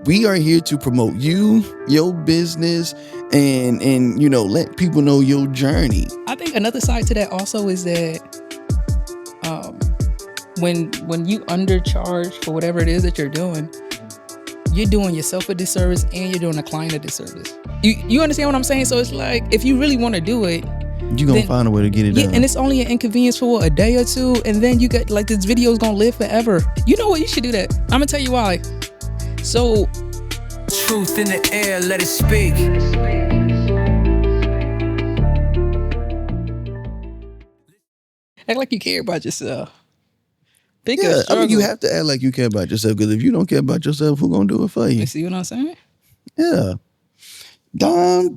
We are here to promote you, your business, and let people know your journey. I think another side to that also is that when you undercharge for whatever it is that you're doing yourself a disservice and you're doing a client a disservice. You understand what I'm saying? So it's like, if you really want to do it, you're going to find a way to get it done. And it's only an inconvenience for a day or two, and then you get, like, this video is going to live forever. You know what? You should do that. I'm going to tell you why. So, truth in the air, let it speak. Act like you care about yourself. You have to act like you care about yourself, because if you don't care about yourself, who's going to do it for you? You see what I'm saying? Yeah. Dyme.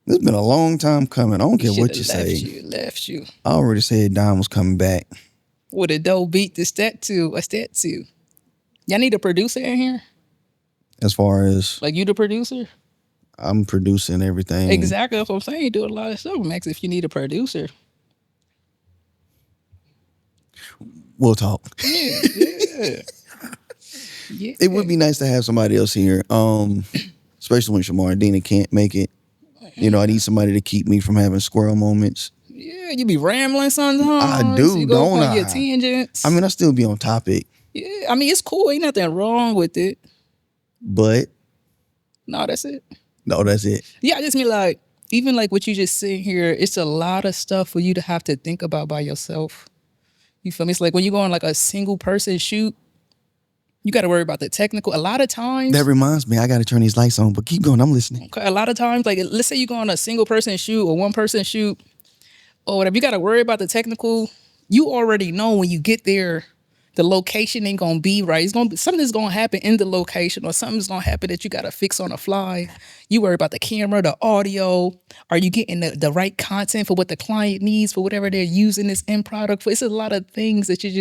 It's been a long time coming. I don't care what you say. Left you. I already said Dyme was coming back. With a dope beat to step to. Y'all need a producer in here? As far as... Like, you the producer? I'm producing everything. Exactly. That's what I'm saying. You do a lot of stuff, Max, if you need a producer. We'll talk. Yeah. It would be nice to have somebody else here, especially when Shamar and Dina can't make it. I need somebody to keep me from having squirrel moments. Yeah, you be rambling sometimes. I do, you go don't on I? your tangents. I mean, I still be on topic. Yeah, I mean, it's cool. Ain't nothing wrong with it. But... No, that's it. No, that's it. Yeah, I just mean, like, even like what you just sitting here, it's a lot of stuff for you to have to think about by yourself. You feel me? It's like when you go on like a single person shoot, you got to worry about the technical. A lot of times... That reminds me, I got to turn these lights on, but keep going. I'm listening. Okay, a lot of times, like, let's say you go on a single person shoot or one person shoot or whatever, you got to worry about the technical. You already know when you get there, the location ain't going to be right. Something's going to happen in the location, or something's going to happen that you got to fix on the fly. You worry about the camera, the audio. Are you getting the right content for what the client needs, for whatever they're using this end product for? It's a lot of things that you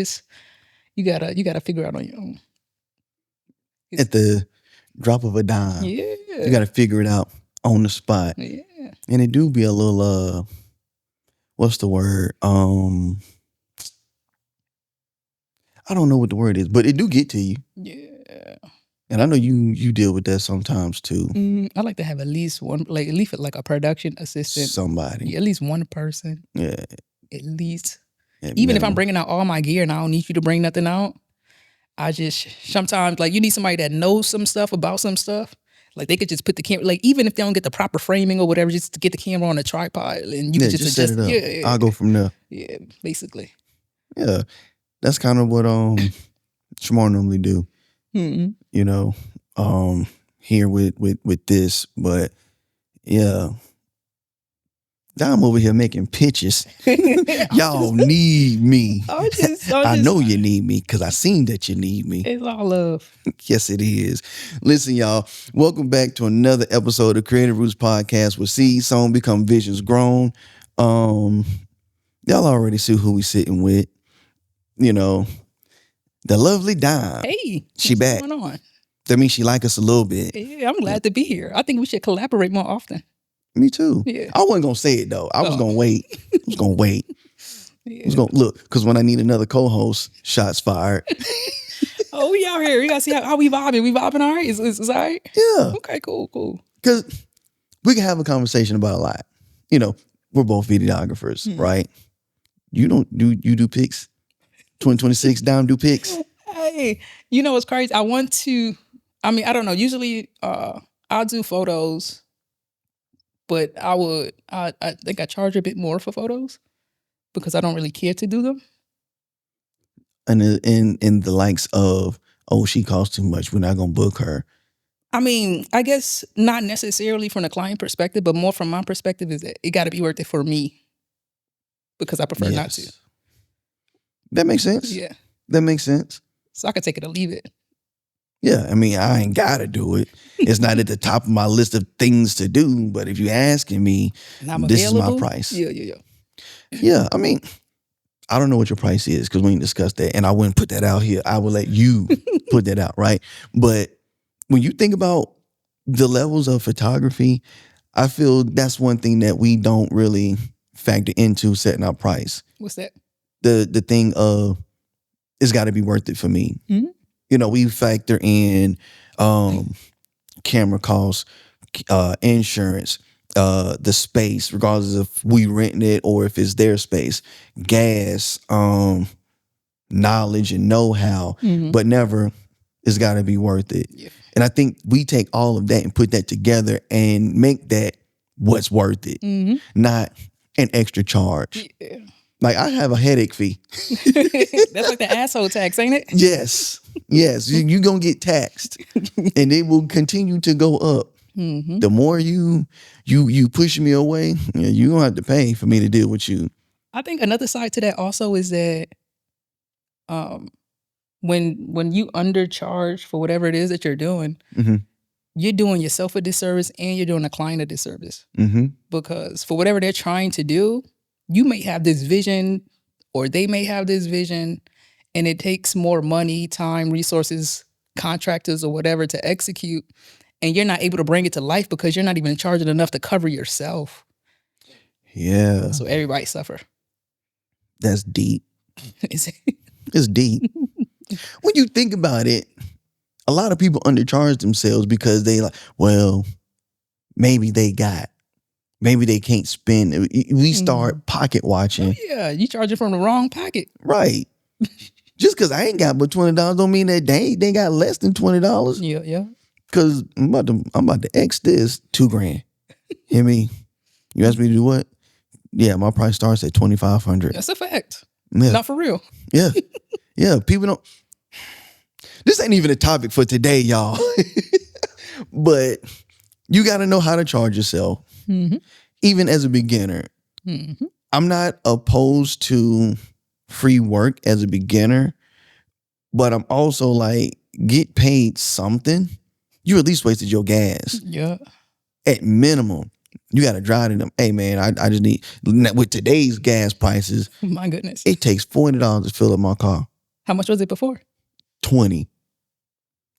gotta figure out on your own. At the drop of a dime. Yeah. You got to figure it out on the spot. Yeah. And it do be a little, what's the word? I don't know what the word is, but it do get to you. Yeah. And I know you deal with that sometimes too. I like to have at least one, like at least like a production assistant. Somebody. Yeah, at least one person. Yeah. At least. At Even minimum. if I'm bringing out all my gear and I don't need you to bring nothing out, I just, sometimes, like, you need somebody that knows some stuff about some stuff. Like, they could just put the camera, like, even if they don't get the proper framing or whatever, just to get the camera on a tripod and you can just adjust set it up. Yeah. I'll go from there. Yeah, basically. Yeah. That's kind of what Shamar normally do. Mm-hmm. Here with this, but yeah. I'm over here making pictures. Y'all need me. I know you need me because I seen that you need me. It's all love. Yes, it is. Listen, y'all. Welcome back to another episode of Creative Roots Podcast with Seed Sown Become Visions Grown. Y'all already see who we sitting with. The lovely Dyme. Hey, she back. What's going on? That means she like us a little bit. Yeah, I'm glad to be here. I think we should collaborate more often. Me too. Yeah. I wasn't gonna say it though. I was gonna wait. I was gonna wait. Yeah. I was gonna look, because when I need another co-host, shots fired. Oh, we out here. We gotta see how we vibing. We vibing all right? Is all right? Yeah. Okay, cool. Because we can have a conversation about a lot. We're both videographers, right? You do pics? 2026 Dyme do pics? Hey, what's crazy? I don't know. Usually I'll do photos, but I think I charge a bit more for photos because I don't really care to do them. And in the likes of, she costs too much, we're not gonna book her. I mean, I guess not necessarily from the client perspective, but more from my perspective is that it got to be worth it for me because I prefer not to. That makes sense. Yeah. That makes sense. So I could take it or leave it. Yeah, I mean, I ain't gotta do it. It's not at the top of my list of things to do, but if you're asking me, this is my price. Yeah. Yeah, I mean, I don't know what your price is because we ain't discussed that, and I wouldn't put that out here. I would let you put that out, right? But when you think about the levels of photography, I feel that's one thing that we don't really factor into setting our price. What's that? The thing of, it's got to be worth it for me. Mm-hmm. we factor in camera costs, insurance, the space, regardless if we renting it or if it's their space, gas, knowledge and know-how, but never it's got to be worth it. Yeah. And I think we take all of that and put that together and make that what's worth it, not an extra charge. Yeah. Like I have a headache fee. That's like the asshole tax, ain't it? Yes. You're going to get taxed and it will continue to go up. The more you push me away, you're going to have to pay for me to deal with you. I think another side to that also is that when you undercharge for whatever it is that you're doing, you're doing yourself a disservice and you're doing a client a disservice. Because for whatever they're trying to do, you may have this vision or they may have this vision, and it takes more money, time, resources, contractors or whatever to execute, and you're not able to bring it to life because you're not even charging enough to cover yourself. Yeah. So everybody suffer. That's deep. Is it? It's deep. When you think about it, a lot of people undercharge themselves because they like, well, maybe they can't spend. We start pocket watching. Yeah, you charging from the wrong pocket. Right. Just because I ain't got but $20 don't mean that they got less than $20. Yeah. Because I'm about to X this $2,000. Hear me? You ask me to do what? Yeah, my price starts at $2,500. That's a fact. Yeah. Not for real. Yeah. Yeah. People don't. This ain't even a topic for today, y'all. But you got to know how to charge yourself, even as a beginner. I'm not opposed to free work as a beginner, but I'm also like, get paid something. You at least wasted your gas. Yeah. At minimum, you got to drive to them. Hey, man, I just need, with today's gas prices, My goodness. it takes $40 to fill up my car. How much was it before? $20.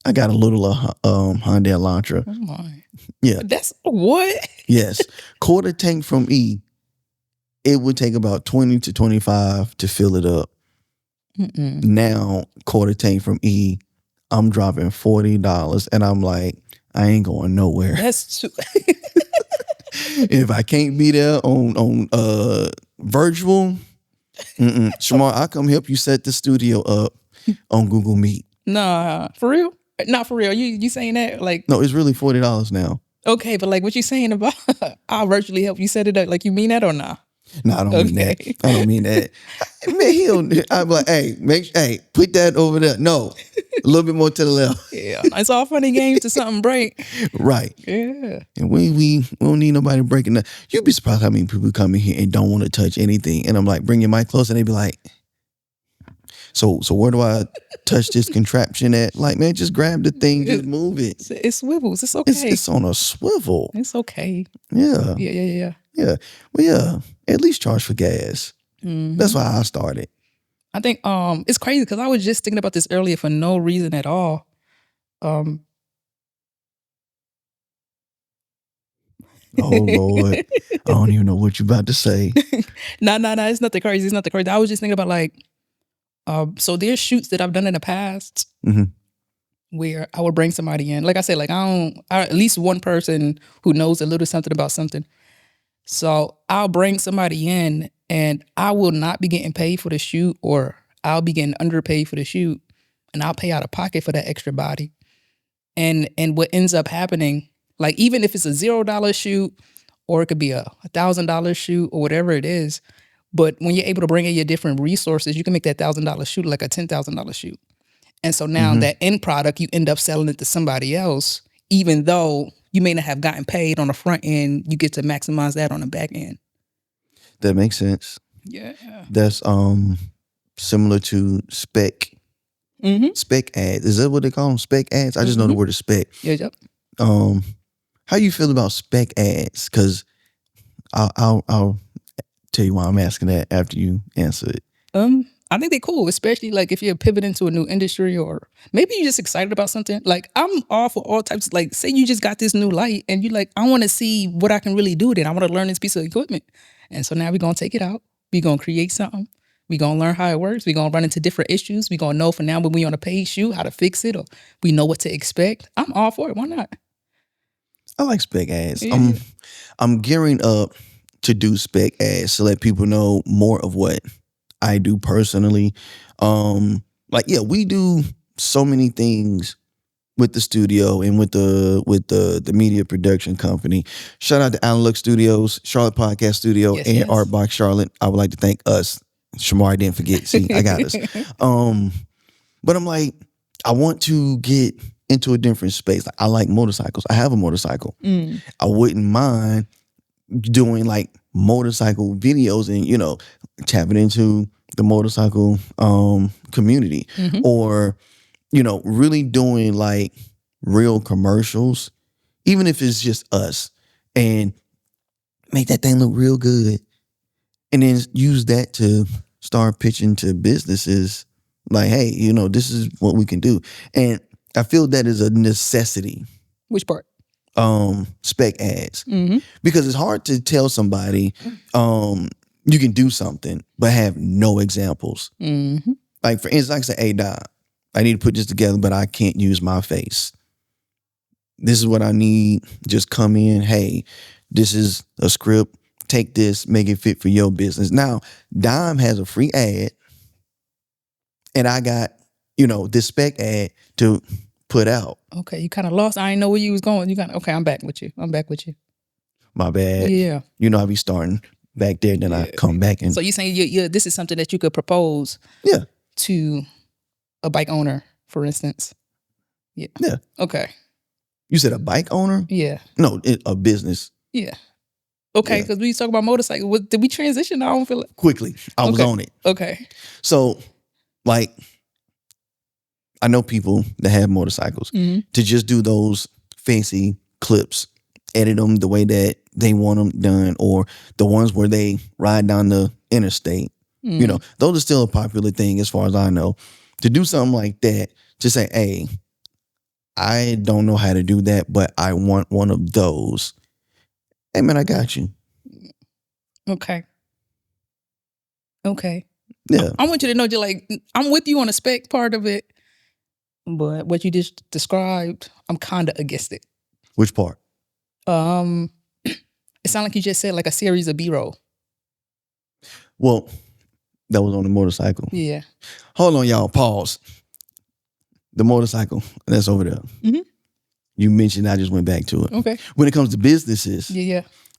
I got a little Hyundai Elantra. Oh my. Yeah. That's what? Yes. Quarter tank from E. It would take about 20 to 25 to fill it up. Now, quarter tank from E, I'm dropping $40 and I'm like, I ain't going nowhere. That's too. If I can't be there on virtual, Shamar, I'll come help you set the studio up on Google Meet. Nah, for real? Not for real. You saying that? Like, No, it's really $40 now. okay, but like what you saying about I'll virtually help you set it up. Like, you mean that or not? No, I don't mean that. I don't mean that. Man, I'm like, hey, put that over there. No, a little bit more to the left. Yeah. It's all funny games to something break. Right. Yeah. And we don't need nobody breaking that. You'd be surprised how many people come in here and don't want to touch anything. And I'm like, bring your mic close, and they be like, so where do I touch this contraption at? Like, man, just grab the thing, just move it. It swivels. It's okay. It's on a swivel. It's okay. Yeah. Yeah. Yeah. Well, yeah. At least charge for gas. That's why I started. I think it's crazy because I was just thinking about this earlier for no reason at all. Oh Lord. I don't even know what you're about to say. No, it's nothing crazy. It's nothing crazy. I was just thinking about like, so there's shoots that I've done in the past where I would bring somebody in. Like I said, like at least one person who knows a little something about something. So I'll bring somebody in and I will not be getting paid for the shoot, or I'll be getting underpaid for the shoot, and I'll pay out of pocket for that extra body. And what ends up happening, like even if it's a $0 shoot, or it could be a $1,000 shoot or whatever it is, but when you're able to bring in your different resources, you can make that $1,000 shoot like a $10,000 shoot. And so now that end product, you end up selling it to somebody else, even though you may not have gotten paid on the front end, you get to maximize that on the back end. That makes sense. Yeah. That's similar to spec ads. Is that what they call them? Spec ads? I just know the word is spec. Yeah, yep. How you feel about spec ads? Because I'll tell you why I'm asking that after you answer it. I think they're cool, especially like if you're pivoting to a new industry, or maybe you're just excited about something. Like I'm all for all types. Like say you just got this new light and you like, I want to see what I can really do with it. I want to learn this piece of equipment. And so now we're going to take it out. We're going to create something. We gonna learn how it works. We gonna run into different issues. We gonna know for now when we on a paid shoot how to fix it, or we know what to expect. I'm all for it. Why not? I like spec ads. Yeah. I'm gearing up to do spec ads to let people know more of what I do personally. We do so many things with the studio and with the media production company. Shout out to Alan Luck Studios, Charlotte Podcast Studio, Yes, and yes. Art Box Charlotte. I would like to thank us. Shamar didn't forget. See, I got us. But I'm like, I want to get into a different space. Like, I like motorcycles. I have a motorcycle. I wouldn't mind doing like motorcycle videos and tapping into the motorcycle community, or really doing like real commercials, even if it's just us, and make that thing look real good, and then use that to start pitching to businesses like, hey, this is what we can do. And I feel that is a necessity. Which part? Spec ads, because it's hard to tell somebody you can do something but have no examples. Like, for instance, I can say, hey, Dyme, I need to put this together, but I can't use my face. This is what I need. Just come in. Hey, this is a script. Take this, make it fit for your business. Now, Dyme has a free ad, and I got, this spec ad to put out. Okay, you kind of lost. I didn't know where you was going. Okay, I'm back with you. My bad. Yeah. I be starting back there, then I come back and. So you saying this is something that you could propose to a bike owner, for instance? Yeah. Yeah. Okay. You said a bike owner? Yeah. No, a business. Yeah. Okay, because we talk about motorcycle. Did we transition? I don't feel like. Quickly. I was on it. Okay. So, like, I know people that have motorcycles to just do those fancy clips, edit them the way that they want them done, or the ones where they ride down the interstate. Those are still a popular thing as far as I know. To do something like that, to say, hey, I don't know how to do that, but I want one of those. Hey, man, I got you. Okay. Yeah. I want you to know, I'm with you on the spec part of it, but what you just described, I'm kind of against it. Which part? It sounded like you just said like a series of B-roll. Well, that was on the motorcycle. Yeah. Hold on, y'all. Pause. The motorcycle, that's over there. You mentioned, I just went back to it. Okay. When it comes to businesses,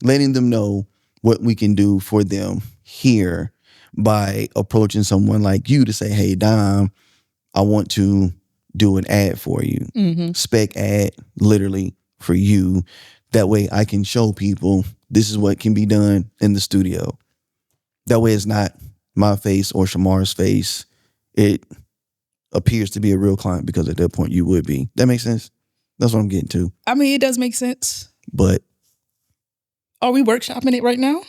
letting them know what we can do for them here by approaching someone like you to say, hey, Dyme, I want to do an ad for you. Spec ad, literally for you. That way I can show people this is what can be done in the studio. That way it's not my face or Shamar's face. It appears to be a real client, because at that point you would be. That makes sense? That's what I'm getting to. I mean, it does make sense. But are we workshopping it right now?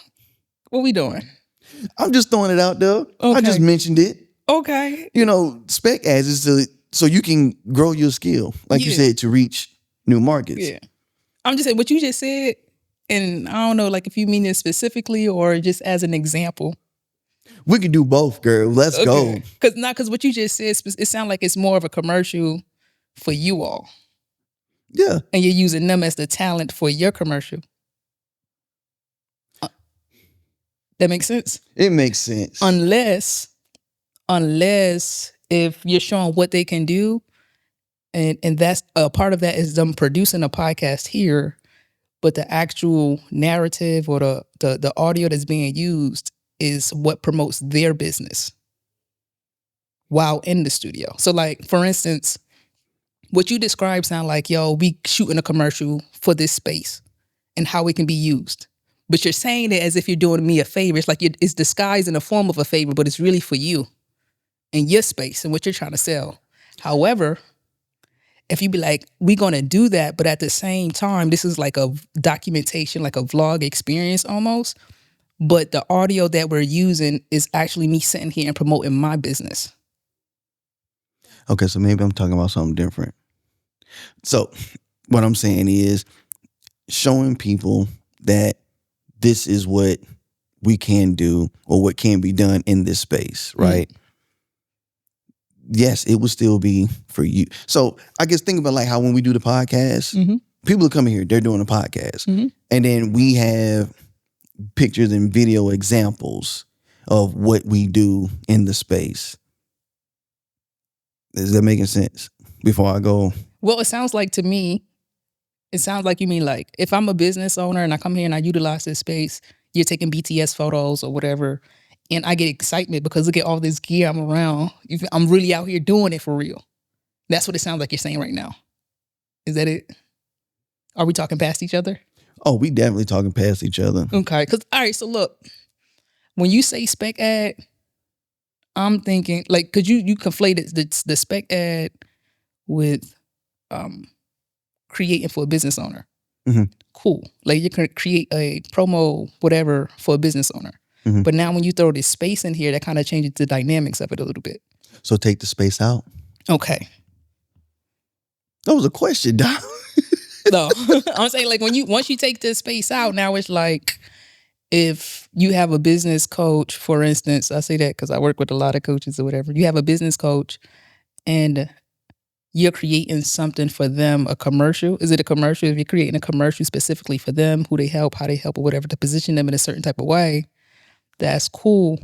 What we doing? I'm just throwing it out there. Okay. I just mentioned it. Okay. Spec ads is so you can grow your skill, like you said, to reach new markets. Yeah. I'm just saying what you just said, and I don't know, like if you mean it specifically or just as an example. We can do both, girl. Let's go. Because what you just said, it sounds like it's more of a commercial for you all. Yeah. And you're using them as the talent for your commercial. That makes sense? It makes sense. Unless if you're showing what they can do, and that's a part of that is them producing a podcast here, but the actual narrative or the audio that's being used is what promotes their business while in the studio. So like, for instance, what you described sound like, we shooting a commercial for this space and how it can be used. But you're saying it as if you're doing me a favor. It's like it's disguised in the form of a favor, but it's really for you and your space and what you're trying to sell. However, if you be like, we're going to do that, but at the same time, this is like a documentation, like a vlog experience almost. But the audio that we're using is actually me sitting here and promoting my business. Okay, so maybe I'm talking about something different. So what I'm saying is showing people that this is what we can do or what can be done in this space, right? Yes, it would still be for you. So I guess think about like how when we do the podcast, people are coming here, they're doing a podcast. And then we have pictures and video examples of what we do in the space. Is that making sense before I go? Well, it sounds like to me, it sounds like you mean like if I'm a business owner and I come here and I utilize this space, you're taking BTS photos or whatever, and I get excitement because look at all this gear I'm around. I'm really out here doing it for real. That's what it sounds like you're saying right now. Is that it? Are we talking past each other? Oh, we definitely talking past each other. Okay. Because, all right, so look, when you say spec ad, I'm thinking, like, because you conflated the spec ad with creating for a business owner. Cool. Like, you can create a promo, whatever, for a business owner. But now when you throw this space in here, that kind of changes the dynamics of it a little bit. So take the space out. Okay. That was a question, Dom. No, I'm saying like once you take this space out, now it's like if you have a business coach, for instance, I say that because I work with a lot of coaches or whatever. You have a business coach and you're creating something for them, a commercial. Is it a commercial? If you're creating a commercial specifically for them, who they help, how they help, or whatever, to position them in a certain type of way, that's cool.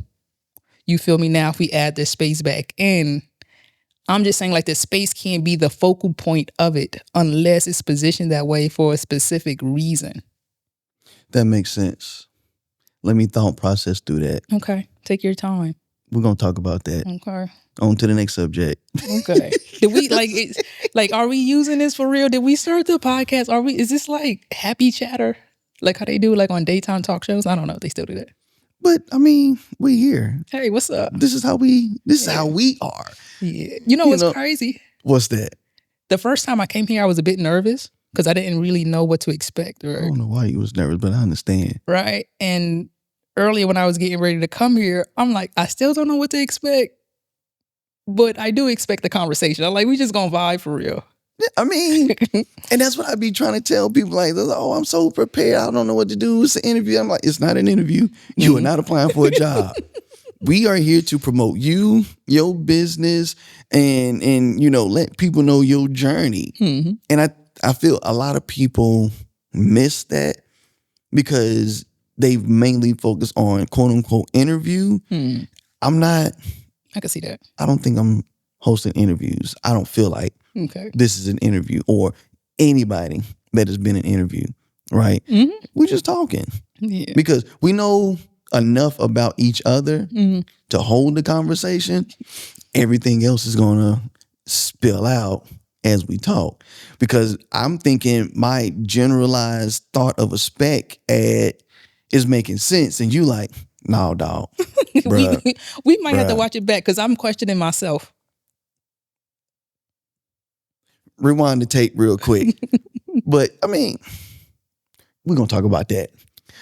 You feel me? Now, if we add this space back in, I'm just saying like the space can't be the focal point of it unless it's positioned that way for a specific reason. That makes sense. Let me thought process through that. Okay. Take your time. We're going to talk about that. Okay. On to the next subject. Okay. Did we are we using this for real? Did we start the podcast? Is this like happy chatter? Like how they do like on daytime talk shows? I don't know if they still do that. But I mean, we're here. Hey, what's up? This is how we are. Yeah. You know what's crazy? What's that? The first time I came here, I was a bit nervous because I didn't really know what to expect. Right? I don't know why you was nervous, but I understand. Right. And earlier when I was getting ready to come here, I'm like, I still don't know what to expect. But I do expect the conversation. I'm like, we just gonna vibe for real. I mean, and that's what I be trying to tell people. Like, oh, I'm so prepared. I don't know what to do. It's an interview. I'm like, it's not an interview. You are not applying for a job. We are here to promote you, your business, and let people know your journey. And I feel a lot of people miss that because they mainly focus on quote unquote interview. I'm not. I can see that. I don't think I'm hosting interviews. I don't feel like this is an interview or anybody that has been an interview, right? We're just talking because we know enough about each other to hold the conversation. Everything else is going to spill out as we talk because I'm thinking my generalized thought of a spec ad is making sense. And you like, no, dog. we might have to watch it back because I'm questioning myself. Rewind the tape real quick. But I mean, we're going to talk about that.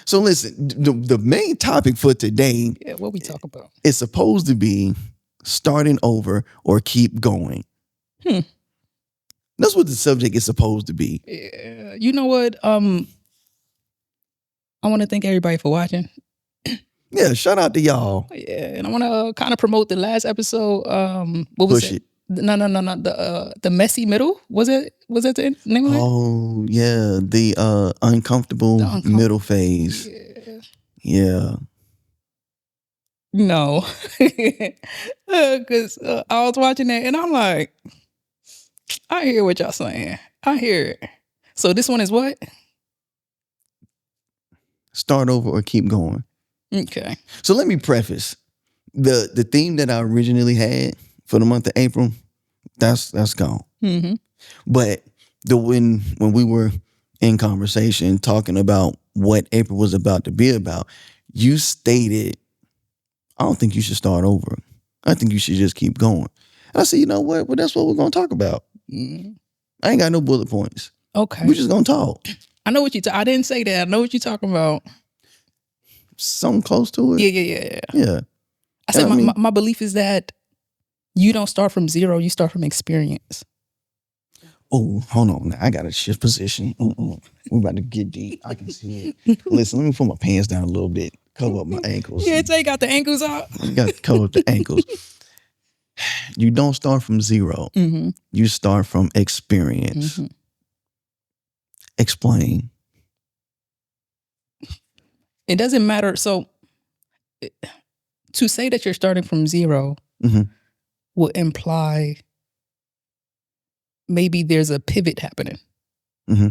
So listen, the main topic for today, what we talk about, is supposed to be starting over or keep going. That's what the subject is supposed to be. Yeah. You know what? I want to thank everybody for watching. Yeah, shout out to y'all. Yeah, and I want to kind of promote the last episode. What was Push it? No. The messy middle, was it the name of it? Oh yeah, the uncomfortable middle phase. Yeah. No, because I was watching that and I'm like, I hear what y'all saying. I hear it. So this one is what? Start over or keep going. Okay. So let me preface the theme that I originally had for the month of April. That's gone. But when we were in conversation talking about what April was about to be about, you stated, I don't think you should start over. I think you should just keep going. And I said, you know what? Well, that's what we're going to talk about. I ain't got no bullet points. Okay. We're just going to talk. I know what I didn't say that. I know what you're talking about. Something close to it. Yeah. I said my belief is that you don't start from zero. You start from experience. Oh, hold on. Now I got to shift position. We're about to get deep. I can see it. Listen, let me put my pants down a little bit. cover up my ankles. Yeah, take out the ankles out. You got to cover up the ankles. You don't start from zero. Mm-hmm. You start from experience. Mm-hmm. Explain. It doesn't matter. So to say that you're starting from zero Mm-hmm. would imply maybe there's a pivot happening. Mm-hmm.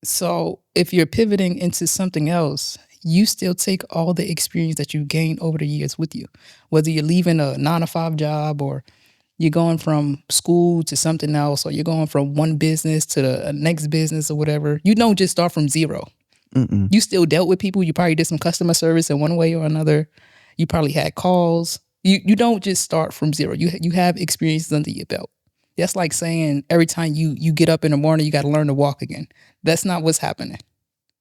So if you're pivoting into something else, you still take all the experience that you gained over the years with you. Whether you're leaving a 9-to-5 job, or you're going from school to something else, or you're going from one business to the next business or whatever, you don't just start from zero. Mm-mm. You still dealt with people. You probably did some customer service in one way or another. You probably had calls. You don't just start from zero. You have experiences under your belt. That's like saying every time you get up in the morning, you got to learn to walk again. That's not what's happening.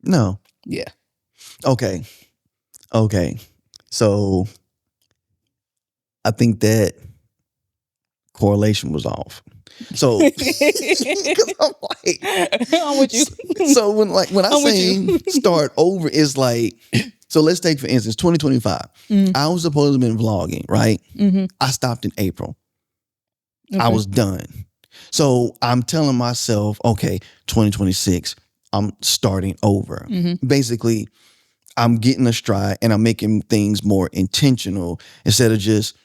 No. Yeah. Okay. So I think that correlation was off. So 'cause I'm like, I'm with you. so when I I'm with say you. start over, it's like, so let's take for instance 2025. Mm. I was supposed to have been vlogging, right? Mm-hmm. I stopped in April. Okay. I was done. So I'm telling myself, okay, 2026, I'm starting over. Mm-hmm. Basically, I'm getting a stride and I'm making things more intentional instead of just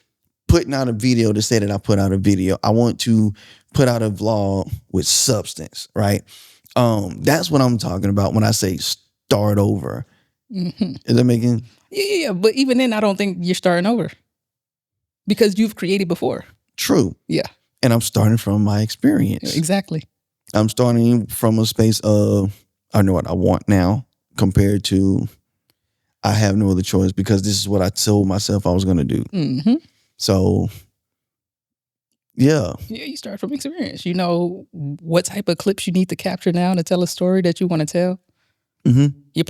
putting out a video to say that I put out a video. I want to put out a vlog with substance, right? That's what I'm talking about when I say start over. Mm-hmm. Is that making? Yeah. But even then, I don't think you're starting over because you've created before. True. Yeah. And I'm starting from my experience. Exactly. I'm starting from a space of, I know what I want now compared to I have no other choice because this is what I told myself I was going to do. Mm-hmm. So, yeah. Yeah, you start from experience. You know what type of clips you need to capture now to tell a story that you want to tell. Mm-hmm. You'll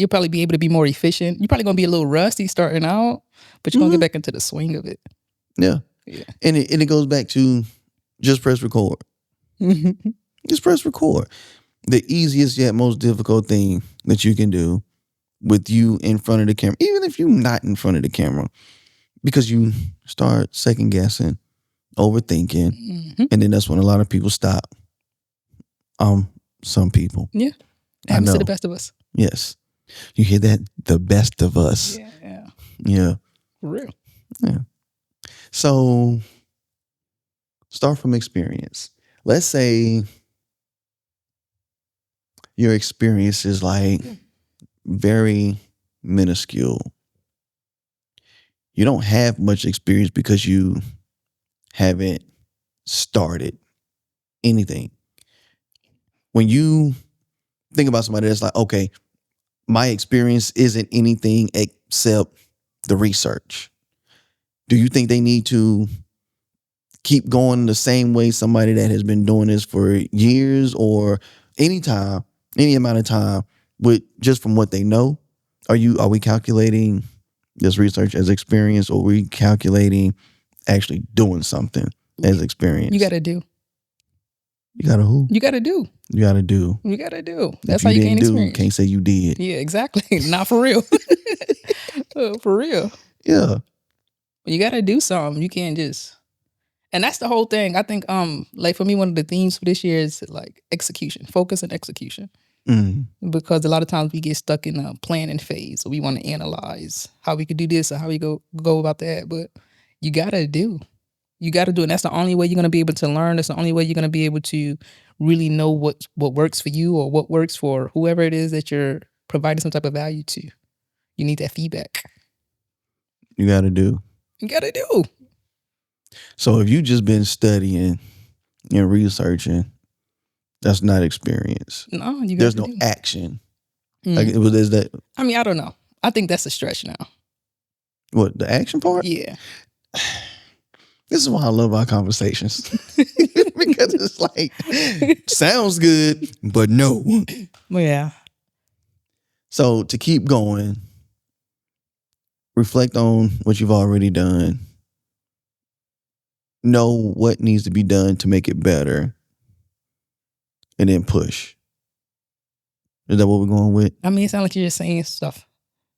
probably be able to be more efficient. You're probably gonna be a little rusty starting out, but you're gonna get back into the swing of it. Yeah. Yeah. And it goes back to just press record. Mm-hmm. Just press record. The easiest yet most difficult thing that you can do with you in front of the camera, even if you're not in front of the camera, because you start second guessing, overthinking, Mm-hmm. and then that's when a lot of people stop. Some people. Yeah. I Happens to know. the best of us. Yes. You hear that? The best of us. Yeah. Yeah. For real. Yeah. So start from experience. Let's say your experience is like very minuscule. You don't have much experience because you haven't started anything. When you think about somebody that's like, okay, my experience isn't anything except the research. Do you think they need to keep going the same way somebody that has been doing this for years or any amount of time with just from what they know? Are we calculating this research as experience, or are we calculating actually doing something as experience? You gotta do. You gotta who? You gotta do. You gotta do. You gotta do. That's If how you gain didn't do, experience. can't say you did. Yeah, exactly. Not for real. For real. Yeah. You gotta do something. You can't just. And that's the whole thing. I think like for me, one of the themes for this year is like execution, focus and execution. Mm. Because a lot of times we get stuck in a planning phase. So we want to analyze how we could do this or how we go about that. But you gotta do. You gotta do it. And that's the only way you're gonna be able to learn. That's the only way you're gonna be able to really know what works for you or what works for whoever it is that you're providing some type of value to. You need that feedback. You gotta do. You gotta do. So if you just been studying and researching, that's not experience. No, you gotta There's no do. action. Mm. Like, is that I mean, I don't know. I think that's a stretch now. what the action part? Yeah. This is why I love our conversations. Because it's like, sounds good, but no. Well, yeah. So to keep going, reflect on what you've already done. Know what needs to be done to make it better. And then push. Is that what we're going with? I mean, it sounds like you're just saying stuff.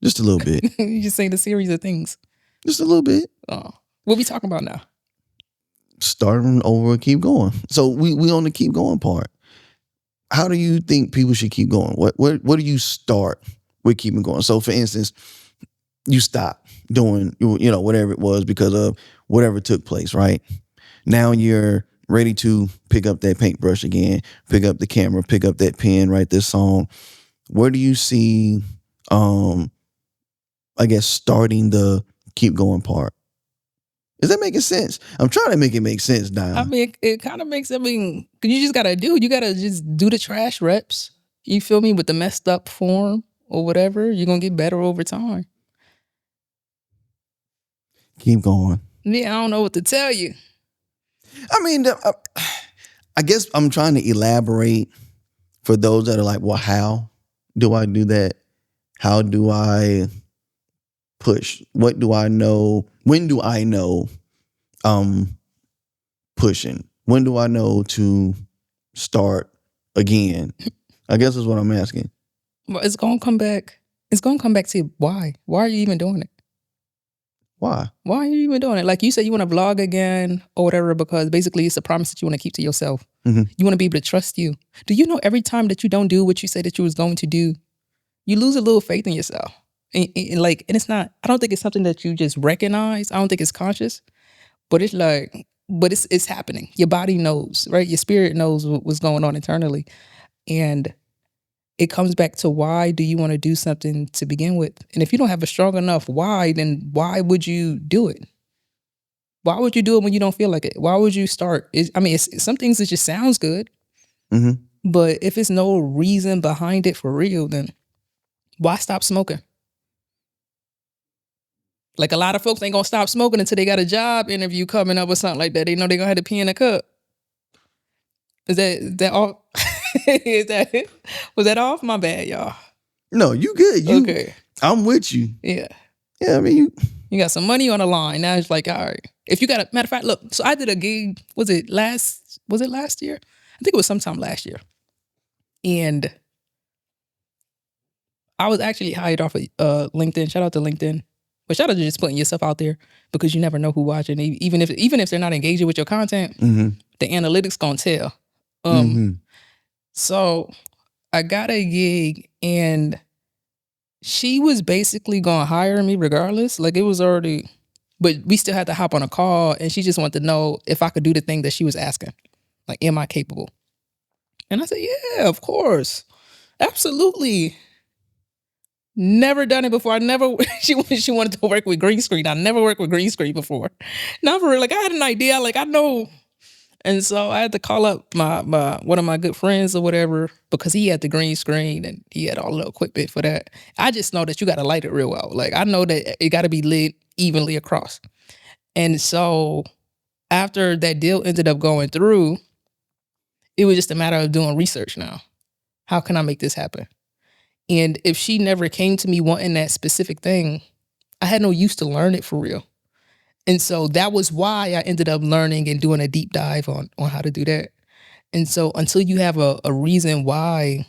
Just a little bit. You just saying a series of things. Just a little bit. Oh, what we talking about now? Starting over and keep going. So we on the keep going part. How do you think people should keep going? What do you start with keeping going? So for instance, you stop doing whatever it was because of whatever took place, right? Now you're ready to pick up that paintbrush again, pick up the camera, pick up that pen, write this song. Where do you see I guess starting the keep going part? Is that making sense? I'm trying to make it make sense, Dyme. I mean, it kind of makes. I mean, you just gotta just do the trash reps. You feel me, with the messed up form or whatever. You're gonna get better over time. Keep going. Yeah, I don't know what to tell you. I mean, I guess I'm trying to elaborate for those that are like, well, how do I do that? How do I push? What do I know? When do I know pushing? When do I know to start again? I guess is what I'm asking. Well, it's gonna come back. It's gonna come back to why. Why are you even doing it? Why? Why are you even doing it? Like you said, you want to vlog again or whatever because basically it's a promise that you want to keep to yourself. Mm-hmm. You want to be able to trust you. Do you know every time that you don't do what you said that you was going to do, you lose a little faith in yourself. And it's not. I don't think it's something that you just recognize. I don't think it's conscious, but it's like, it's happening. Your body knows, right? Your spirit knows what's going on internally, and it comes back to why do you want to do something to begin with? And if you don't have a strong enough why, then why would you do it? Why would you do it when you don't feel like it? Why would you start? It's some things that just sounds good, Mm-hmm. but if it's no reason behind it for real, then why stop smoking? Like a lot of folks ain't gonna stop smoking until they got a job interview coming up or something like that. They know they're gonna have to pee in a cup. Is that off? Was that off? My bad, y'all. No, you good. Okay. I'm with you. Yeah. Yeah, I mean, you got some money on the line. Now it's like, all right. If you got a matter of fact, look, so I did a gig, was it last year? I think it was sometime last year. And I was actually hired off of LinkedIn. Shout out to LinkedIn. But shout out to just putting yourself out there because you never know who's watching. Even if they're not engaging with your content, the analytics gonna tell. So I got a gig and she was basically gonna hire me regardless. Like it was already, but we still had to hop on a call and she just wanted to know if I could do the thing that she was asking. Like, am I capable? And I said, yeah, of course. Absolutely. Never done it before. I never, she wanted to work with green screen. I never worked with green screen before. Not for real. Like I had an idea, like I know. And so I had to call up my one of my good friends or whatever because he had the green screen and he had all the equipment for that. I just know that you got to light it real well. Like I know that it got to be lit evenly across. And so after that deal ended up going through, it was just a matter of doing research now. How can I make this happen? And if she never came to me wanting that specific thing, I had no use to learn it for real. And so that was why I ended up learning and doing a deep dive on how to do that. And so until you have a reason why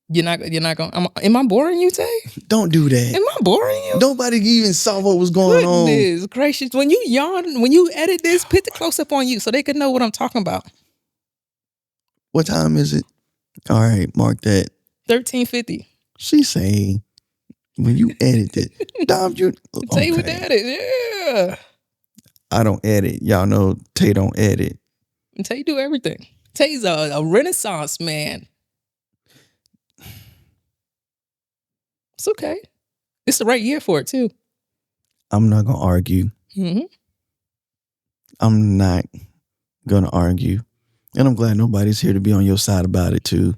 you're not going, am I boring you, Tay? Don't do that. Am I boring you? Nobody even saw what was going on. Goodness gracious. When you yawn, when you edit this, put the close up on you so they can know what I'm talking about. What time is it? All right, mark that. 13:50. She saying when you edit it, Dom, you Tay would edit, yeah. I don't edit. Y'all know Tay don't edit. And Tay do everything. Tay's a renaissance man. It's okay. It's the right year for it too. I'm not gonna argue. I'm not gonna argue. And I'm glad nobody's here to be on your side about it too.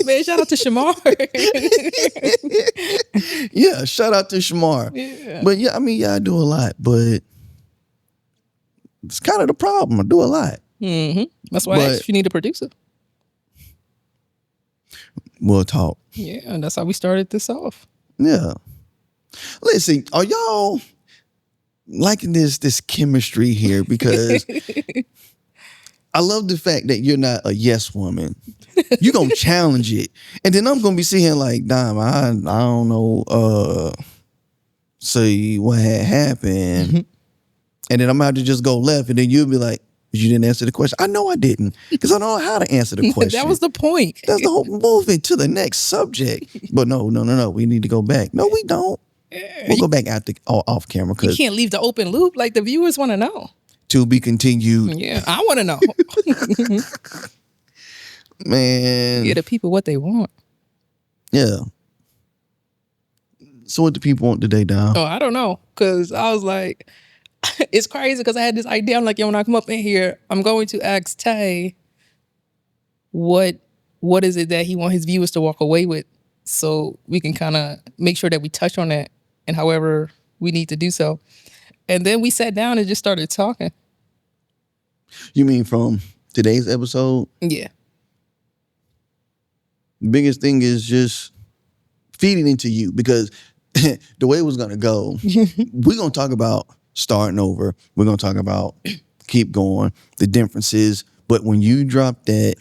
Man, shout out to Shamar. Yeah, shout out to Shamar. Yeah. But yeah, I mean, yeah, I do a lot, but it's kind of the problem. I do a lot. That's why I asked if you need a producer. We'll talk. Yeah, and that's how we started this off. Yeah. Listen, are y'all liking this chemistry here? Because I love the fact that you're not a yes woman. You're gonna challenge it. And then I'm gonna be sitting here like, Dyme, I don't know, say what had happened. And then I'm about to just go left, and then you'll be like, you didn't answer the question. I know I didn't, because I know how to answer the question. That was the point. That's the whole moving to the next subject. But no. We need to go back. No, we don't. We'll go back off camera, You because can't leave the open loop. Like, the viewers want to know. to be continued. Yeah, I want to know. Man. Get the people what they want. Yeah. So what do people want today, Dyme? Oh, I don't know. Because I was like, it's crazy because I had this idea. I'm like, yo, when I come up in here, I'm going to ask Tay what is it that he want his viewers to walk away with, so we can kind of make sure that we touch on that and however we need to do so. And then we sat down and just started talking. You mean from today's episode? Yeah. The biggest thing is just feeding into you, because the way it was going to go, we're going to talk about starting over. We're going to talk about keep going, the differences. But when you drop that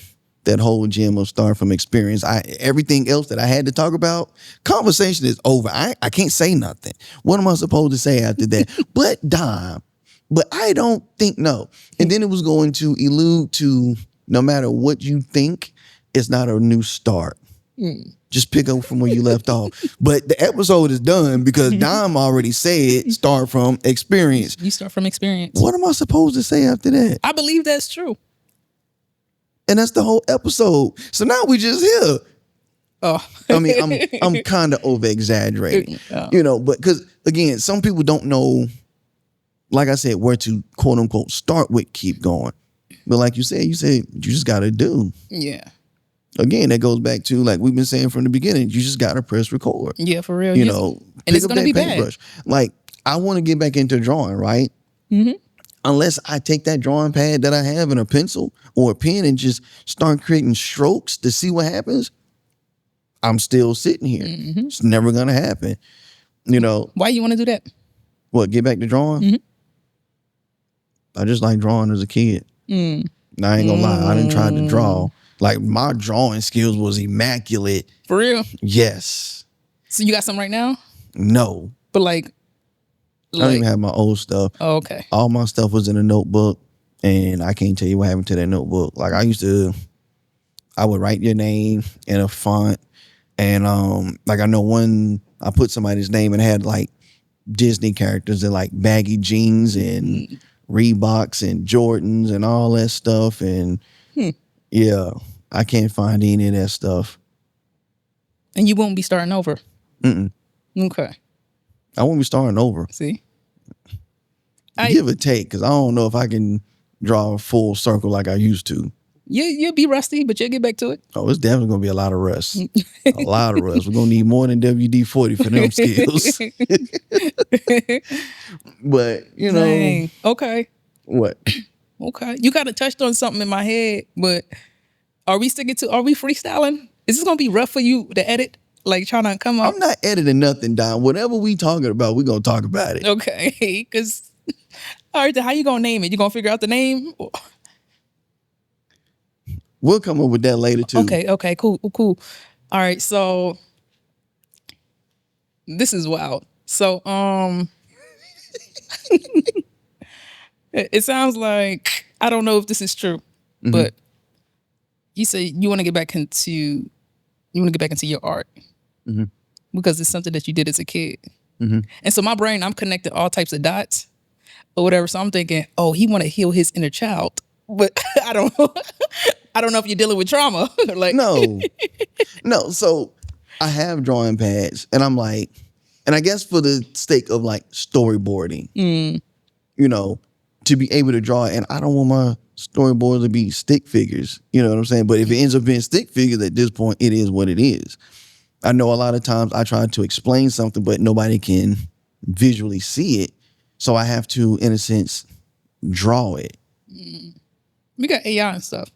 whole gem of start from experience, everything else that I had to talk about, conversation is over. I can't say nothing. What am I supposed to say after that? But Dyme, but I don't think no. And then it was going to allude to, no matter what you think, it's not a new start. Just pick up from where you left off. But the episode is done because Dyme already said start from experience. You start from experience. What am I supposed to say after that? I believe that's true. And that's the whole episode. So now we just here. Oh. I mean, I'm kind of over exaggerating, Oh. but because again, some people don't know, like I said, where to quote unquote start with keep going. But like you said you just got to do. Yeah. Again, that goes back to, like we've been saying from the beginning, you just got to press record. Yeah, for real. You know, and it's going to be bad. Like, I want to get back into drawing, right? Mm-hmm. Unless I take that drawing pad that I have and a pencil or a pen and just start creating strokes to see what happens, I'm still sitting here. Mm-hmm. It's never going to happen. You know. Why you want to do that? What, get back to drawing? Mm-hmm. I just like drawing as a kid. Mm. Now, I ain't going to lie. I didn't try to draw. Like, my drawing skills was immaculate. For real? Yes. So you got some right now? No. But like I don't even have my old stuff. Oh, okay. All my stuff was in a notebook, and I can't tell you what happened to that notebook. Like, I would write your name in a font, and like I know I put somebody's name and had like Disney characters and like baggy jeans and Reeboks and Jordans and all that stuff, and yeah, I can't find any of that stuff. And you won't be starting over? Mm-mm. Okay. I won't be starting over. See? Give or take, because I don't know if I can draw a full circle like I used to. You'll be rusty, but you'll get back to it. Oh, it's definitely going to be a lot of rust. A lot of rust. We're going to need more than WD-40 for them skills. But, you know. Dang. Okay. What? Okay. You kind of touched on something in my head, but are we freestyling? Is this going to be rough for you to edit? Like trying to come up? I'm not editing nothing down. Whatever we talking about, we're going to talk about it. Okay. Because, all right, how you going to name it? You going to figure out the name? We'll come up with that later, too. Okay, cool. All right, so this is wild. So, it sounds like, I don't know if this is true, but you say you want to get back into your art because it's something that you did as a kid. And so my brain, I'm connecting all types of dots or whatever. So I'm thinking, oh, he want to heal his inner child, but I don't know. I don't know if you're dealing with trauma. Like No. So I have drawing pads, and I'm like, and I guess for the sake of like storyboarding, you know, to be able to draw, and I don't want my storyboards to be stick figures. You know what I'm saying? But if it ends up being stick figures at this point, it is what it is. I know a lot of times I try to explain something, but nobody can visually see it. So I have to, in a sense, draw it. We got AI and stuff.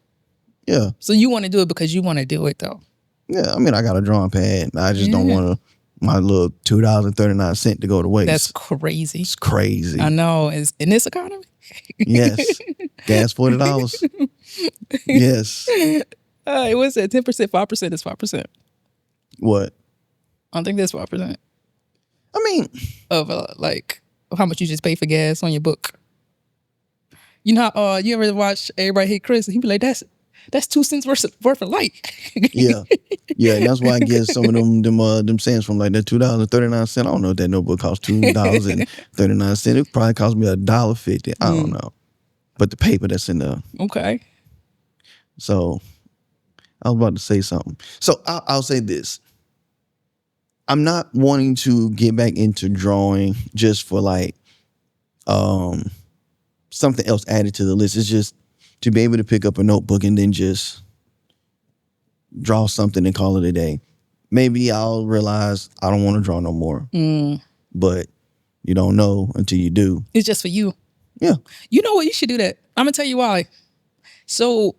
Yeah. So you want to do it because you want to do it, though. Yeah. I mean, I got a drawing pad. I just don't want to my little $2.39 to go to waste. That's crazy. It's crazy. I know. Is in this economy? Yes. Gas $40. Yes. It was at 10%, 5% is 5%. What? I don't think that's 5%. I mean, Of like how much you just pay for gas on your book. You know, you ever watch Everybody Hate Chris? He be like, that's 2 cents worth of light. yeah. Yeah, and that's why I get some of them cents from like that $2.39. I don't know if that notebook costs $2.39. It probably cost me $1.50. I don't know. But the paper that's in there. Okay. So I was about to say something. So I'll say this. I'm not wanting to get back into drawing just for like something else added to the list. It's just to be able to pick up a notebook and then just draw something and call it a day. Maybe I'll realize I don't want to draw no more. But you don't know until you do. It's just for you. Yeah. You know what? You should do that. I'm gonna tell you why. So,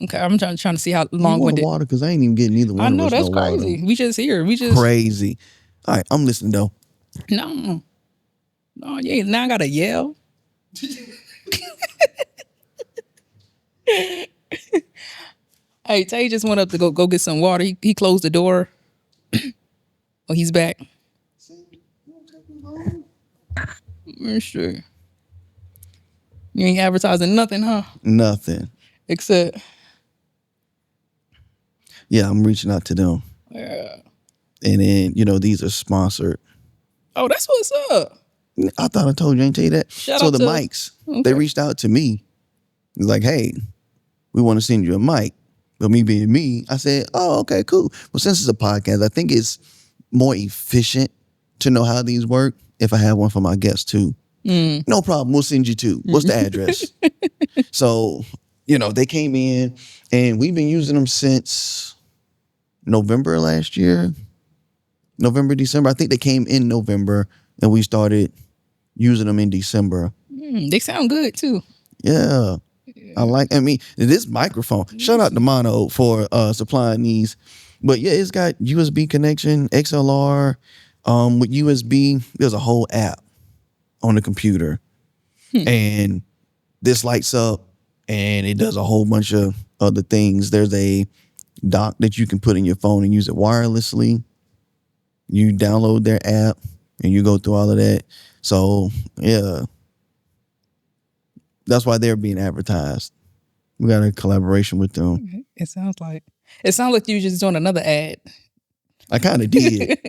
okay, I'm trying to see how long winded. Water, because I ain't even getting either one. I know of us that's no crazy. Water. We just here. We just crazy. All right, I'm listening though. No, you ain't. Now I gotta yell. Hey, Tay just went up to go get some water. He closed the door. Oh, he's back. Sure. You ain't advertising nothing, huh? Nothing. Except. Yeah, I'm reaching out to them. Yeah. And then, these are sponsored. Oh, that's what's up. I thought I told you. I didn't tell you that. So the mics, they reached out to me. It's like, hey, we want to send you a mic. But me being me, I said, oh, okay, cool. Well, since it's a podcast, I think it's more efficient to know how these work if I have one for my guests too. No problem. We'll send you two. What's the address? So, they came in and we've been using them since November last year. November, December. I think they came in November and we started using them in December. They sound good too. Yeah. I mean, this microphone, shout out to Mono for supplying these. But yeah, it's got USB connection, XLR, with USB. There's a whole app on the computer. And this lights up and it does a whole bunch of other things. There's a dock that you can put in your phone and use it wirelessly. You download their app and you go through all of that. So yeah. That's why they're being advertised. We got a collaboration with them. It sounds like you were just doing another ad. I kind of did.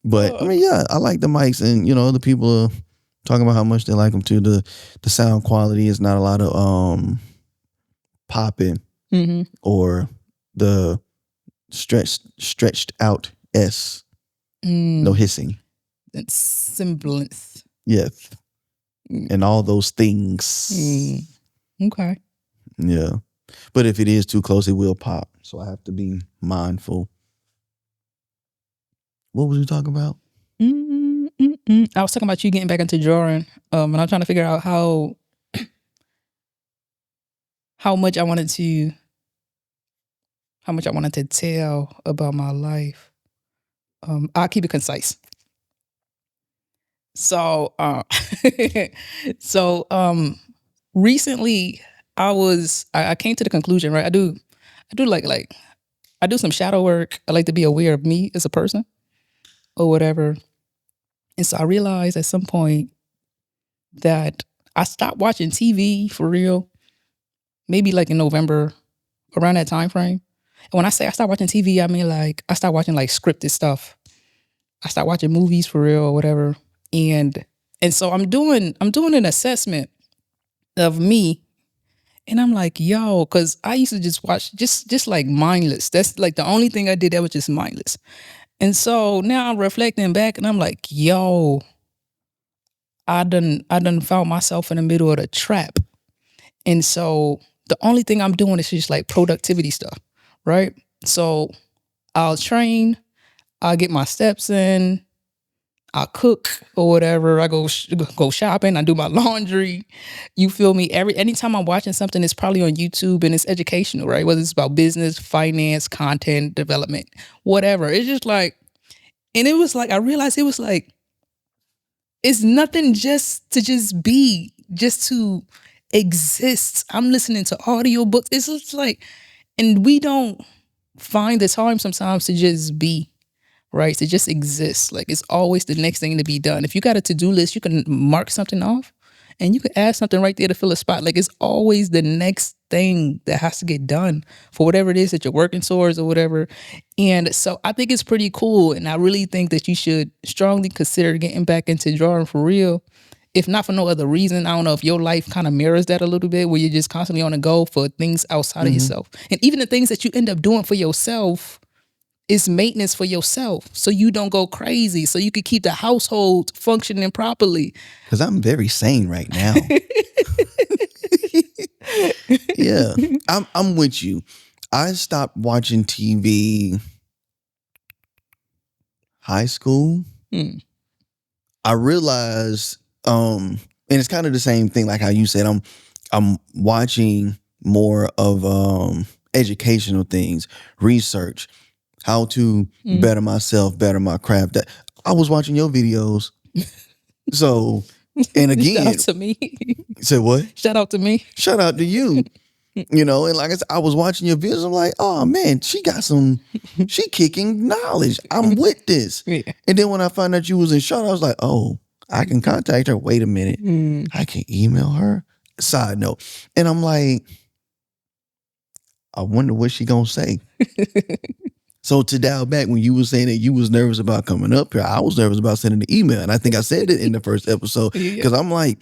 But I mean, yeah, I like the mics, and the people are talking about how much they like them too. The sound quality is not a lot of popping or the stretched out S. No hissing. That semblance. Yes. And all those things. Okay. Yeah. But if it is too close, it will pop. So I have to be mindful. What was we talking about? I was talking about you getting back into drawing. And I'm trying to figure out how much I wanted to tell about my life. I'll keep it concise. So, recently I came to the conclusion, right? I do I do some shadow work. I like to be aware of me as a person or whatever. And so I realized at some point that I stopped watching TV for real, maybe like in November, around that time frame. And when I say I stopped watching TV, I mean like I stopped watching like scripted stuff. I stopped watching movies for real or whatever. And so I'm doing an assessment of me, and I'm like, yo, because I used to just watch just like mindless. That's like the only thing I did that was just mindless. And so now I'm reflecting back, and I'm like, yo, I done found myself in the middle of the trap. And so the only thing I'm doing is just like productivity stuff, right? So I'll train, I'll get my steps in, I cook or whatever. I go shopping. I do my laundry. You feel me? Anytime I'm watching something, it's probably on YouTube and it's educational, right? Whether it's about business, finance, content development, whatever. It's just like, and it was like I realized it was like it's nothing just to just be, just to exist. I'm listening to audiobooks. It's just like, and we don't find the time sometimes to just be, right? To just exist. Like it's always the next thing to be done. If you got a to-do list, you can mark something off and you can add something right there to fill a spot. Like it's always the next thing that has to get done for whatever it is that you're working towards or whatever. And so I think it's pretty cool. And I really think that you should strongly consider getting back into drawing for real. If not for no other reason, I don't know if your life kind of mirrors that a little bit, where you're just constantly on the go for things outside of yourself. And even the things that you end up doing for yourself is maintenance for yourself, so you don't go crazy, so you can keep the household functioning properly. Because I'm very sane right now. Yeah, I'm with you. I stopped watching TV high school. I realized, and it's kind of the same thing, like how you said, I'm watching more of educational things, research, how to better myself, better my craft. That I was watching your videos. So, and again, Shout out to me. say what? Shout out to me. Shout out to you. You know, and like I said, I was watching your videos. I'm like, oh man, she kicking knowledge. I'm with this. Yeah. And then when I found out you was in Charlotte, I was like, oh, I can contact her. Wait a minute. I can email her. Side note. And I'm like, I wonder what she gonna say. So to dial back, when you were saying that you was nervous about coming up here, I was nervous about sending the email. And I think I said it in the first episode. Because I'm like,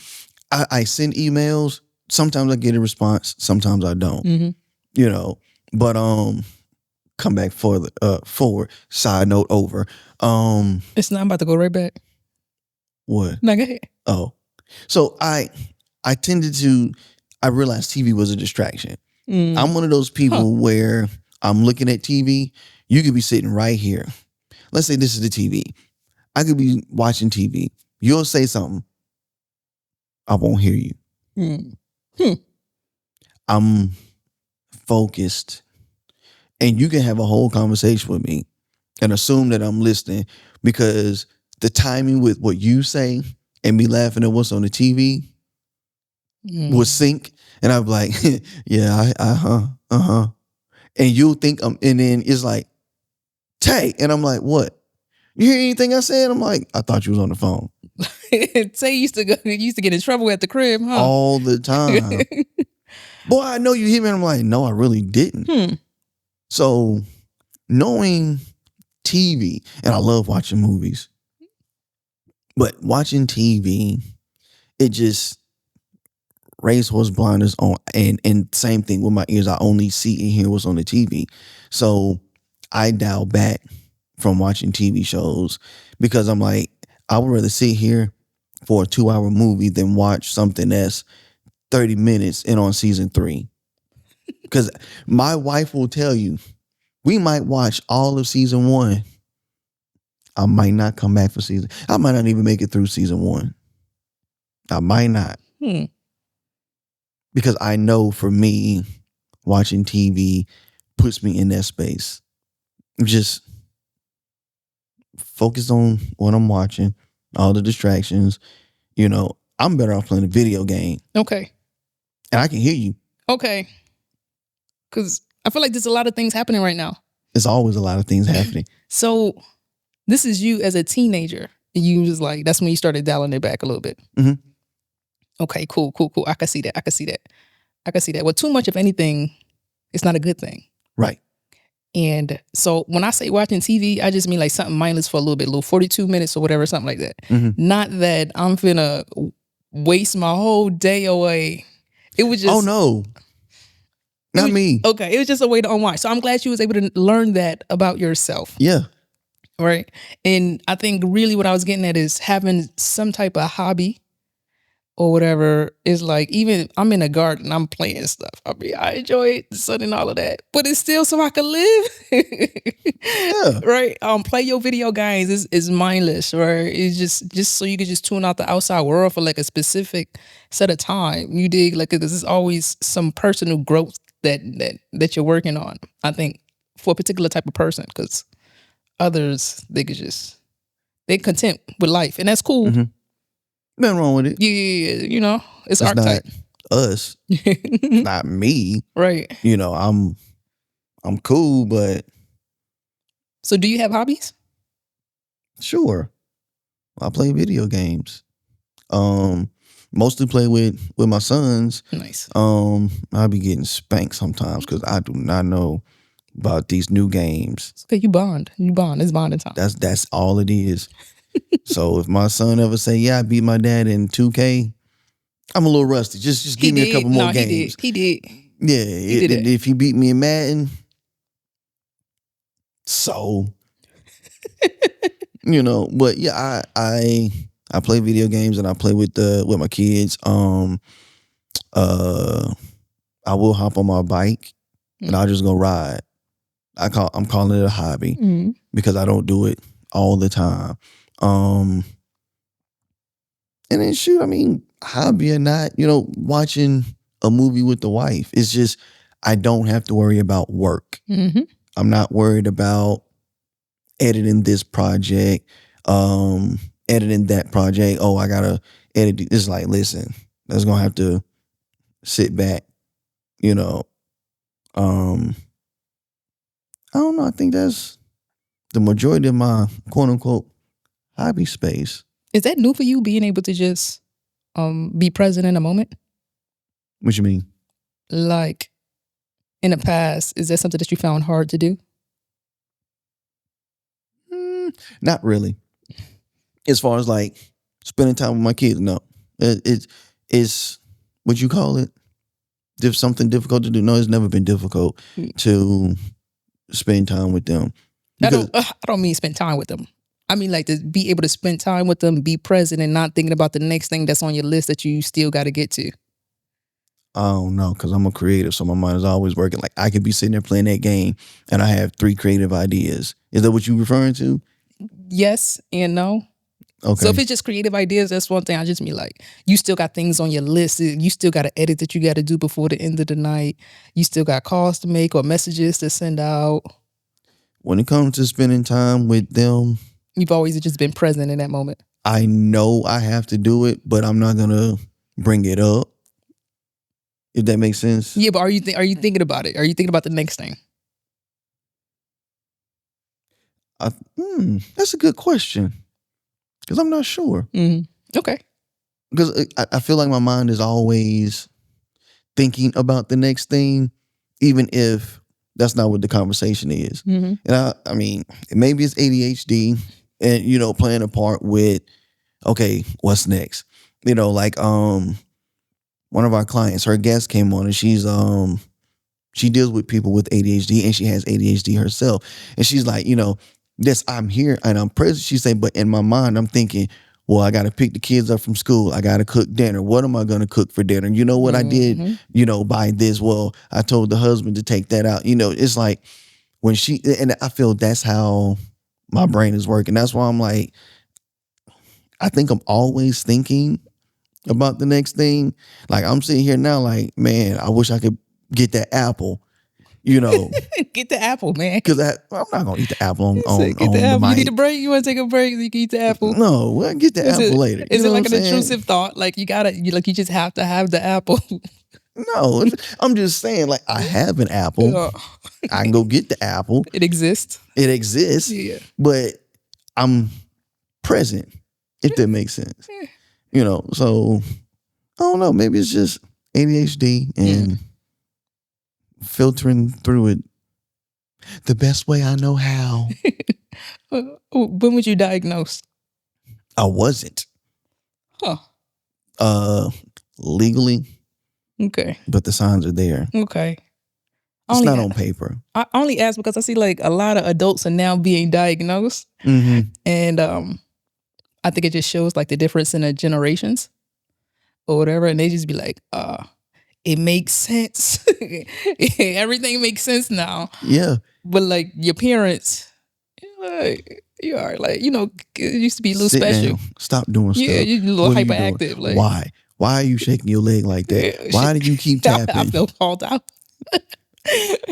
I send emails. Sometimes I get a response. Sometimes I don't. You know. But come back forward. Side note over. It's not, I'm about to go right back. What? No, go ahead. Oh. So I realized TV was a distraction. I'm one of those people where I'm looking at TV. You could be sitting right here. Let's say this is the TV. I could be watching TV. You'll say something. I won't hear you. I'm focused. And you can have a whole conversation with me and assume that I'm listening, because the timing with what you say and me laughing at what's on the TV would sync. And I'm like, yeah, and you'll think and then it's like, Tay. And I'm like, what? You hear anything I said? I'm like, I thought you was on the phone. Tay used to get in trouble at the crib, huh? All the time. Boy, I know you hit me. And I'm like, no, I really didn't. So knowing TV, and I love watching movies, but watching TV, it just racehorse blinders on, and same thing with my ears. I only see and hear what's on the TV. So I dial back from watching TV shows, because I'm like, I would rather sit here for a 2-hour movie than watch something that's 30 minutes and on season 3. Because my wife will tell you, we might watch all of season 1. I might not come back for season. I might not even make it through season 1. I might not. Because I know for me, watching TV puts me in that space. Just focus on what I'm watching, all the distractions. You know, I'm better off playing a video game. Okay. And I can hear you. Okay. Because I feel like there's a lot of things happening right now. There's always a lot of things happening. So this is you as a teenager. And you just like, that's when you started dialing it back a little bit. Okay, cool. I can see that. Well, too much of anything is not a good thing. Right. And so when I say watching TV, I just mean like something mindless for a little 42 minutes or whatever, something like that. Not that I'm finna waste my whole day away. It was just... Oh, no. Not me. Okay, it was just a way to unwind. So I'm glad you was able to learn that about yourself. Yeah. Right. And I think really what I was getting at is having some type of hobby or whatever, is like, even I'm in a garden, I'm playing stuff. I mean, I enjoy the sun and all of that, but it's still so I can live. Yeah. Right? Play your video games is mindless, right? It's just so you can just tune out the outside world for like a specific set of time. You dig? Like, this is always some personal growth that you're working on, I think, for a particular type of person, because others, they're content with life, and that's cool. Mm-hmm. Nothing wrong with it. Yeah, you know, it's It's archetype. not us, not me. Right. You know, I'm cool, but So do you have hobbies? sure, I play video games. Mostly play with my sons. Nice. I be getting spanked sometimes because I do not know about these new games. It's okay, you bond. It's bonding time. That's all it is. So if my son ever say, "Yeah, I beat my dad in 2K," I'm a little rusty. Just give me a couple more games. He did. Yeah, did it. if he beat me in Madden, so you know. But yeah, I play video games and I play with my kids. I will hop on my bike and I'll just go ride. I'm calling it a hobby because I don't do it all the time. And then shoot, I mean, hobby or not, you know, watching a movie with the wife. It's just I don't have to worry about work. Mm-hmm. I'm not worried about editing this project, editing that project. Oh, I gotta edit. It's like, listen, that's gonna have to sit back, you know. I don't know. I think that's the majority of my quote unquote hobby space. Is that new for you, being able to just be present in a moment? What you mean? Like, in the past, is that something that you found hard to do? Not really. As far as like spending time with my kids, no. It's what you call it. If something difficult to do, no, it's never been difficult to spend time with them. I don't mean spend time with them. I mean, like, to be able to spend time with them, be present, and not thinking about the next thing that's on your list that you still got to get to. Oh no, because I'm a creative, so my mind is always working. Like, I could be sitting there playing that game, and I have 3 creative ideas. Is that what you're referring to? Yes and no. Okay. So if it's just creative ideas, that's one thing. I just mean, like, you still got things on your list. You still got to edit that you got to do before the end of the night. You still got calls to make or messages to send out. When it comes to spending time with them, you've always just been present in that moment. I know I have to do it, but I'm not gonna bring it up. If that makes sense. Yeah, but are you thinking about it? Are you thinking about the next thing? That's a good question. Because I'm not sure. Mm-hmm. Okay. Because I feel like my mind is always thinking about the next thing, even if that's not what the conversation is. Mm-hmm. And I mean, maybe it's ADHD and, you know, playing a part with, okay, what's next? You know, like one of our clients, her guest came on and she deals with people with ADHD and she has ADHD herself. And she's like, you know, yes, I'm here and I'm present. She said, but in my mind, I'm thinking, well, I got to pick the kids up from school. I got to cook dinner. What am I going to cook for dinner? You know what I did? You know, buy this. Well, I told the husband to take that out. You know, it's like when and I feel that's how my brain is working. That's why I'm like, I think I'm always thinking about the next thing. Like, I'm sitting here now like, man, I wish I could get that apple. You know, get the apple, man. Because I'm not gonna eat the apple on Get the the apple. mic. You need a break. You want to take a break? You can eat the apple. No, we'll get the apple later. Is You it know like what an I'm saying? intrusive thought? Like, you just have to have the apple. No, I'm just saying, like, I have an apple. I can go get the apple. It exists. It exists. Yeah. But I'm present, if that makes sense. Yeah. You know, so I don't know. Maybe it's just ADHD and filtering through it the best way I know how. When was you diagnosed? I wasn't. Huh. Legally. Okay. But the signs are there. Okay. It's not on paper. I only ask because I see like a lot of adults are now being diagnosed. Mm-hmm. And I think it just shows like the difference in the generations. or whatever, and they just be like, it makes sense. Everything makes sense now. Yeah. But like your parents, like, you are like, it used to be a little Sit special. down. Stop doing Yeah, stuff. you're a little What are you doing? hyperactive. Like, Why? Why are you shaking your leg like that? Yeah, Why do you keep I tapping? feel called out.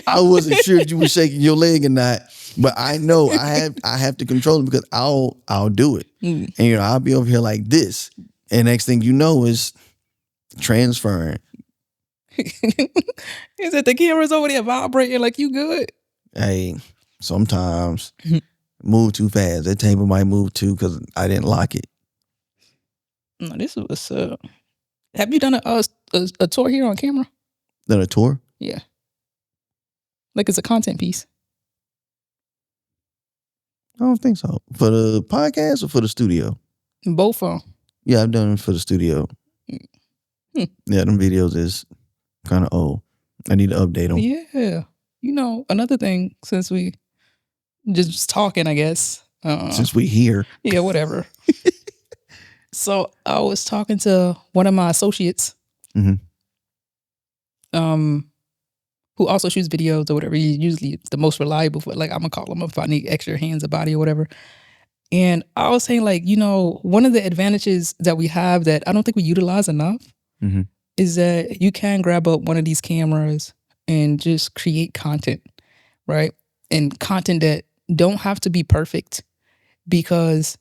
I wasn't sure if you were shaking your leg or not, but I know I have to control it because I'll do it. Mm. And I'll be over here like this. And next thing you know is transferring. Is that the camera's over there vibrating like you good? Hey, sometimes move too fast. That table might move too because I didn't lock it. No, this is what's up. Have you done a tour here on camera? Done a tour? Yeah. Like it's a content piece. I don't think so. For the podcast or for the studio? Both of them. Yeah, I've done it for the studio. Hmm. Yeah, them videos is kind of old. I need to update them. Yeah. Another thing, since we just talking, I guess. Since we here. Yeah, whatever. So I was talking to one of my associates, Mhm. who also shoots videos or whatever. He's usually the most reliable for, like, I'm gonna call him if I need extra hands or body or whatever. And I was saying, like, one of the advantages that we have that I don't think we utilize enough Mhm. is that you can grab up one of these cameras and just create content, right? And content that don't have to be perfect because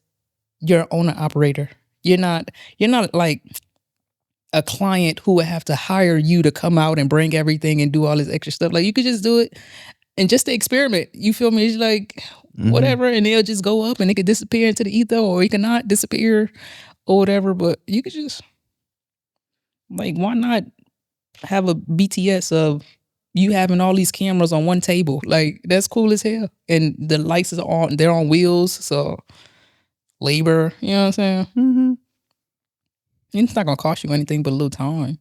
you're an owner operator. You're not like a client who would have to hire you to come out and bring everything and do all this extra stuff. Like, you could just do it and just to experiment. You feel me? It's like whatever, and they'll just go up and it could disappear into the ether, or it could not disappear or whatever. But you could just, like, why not have a BTS of you having all these cameras on one table? Like, that's cool as hell. And the lights are on, they're on wheels, so labor, you know what I'm saying? Mm-hmm. It's not gonna cost you anything but a little time.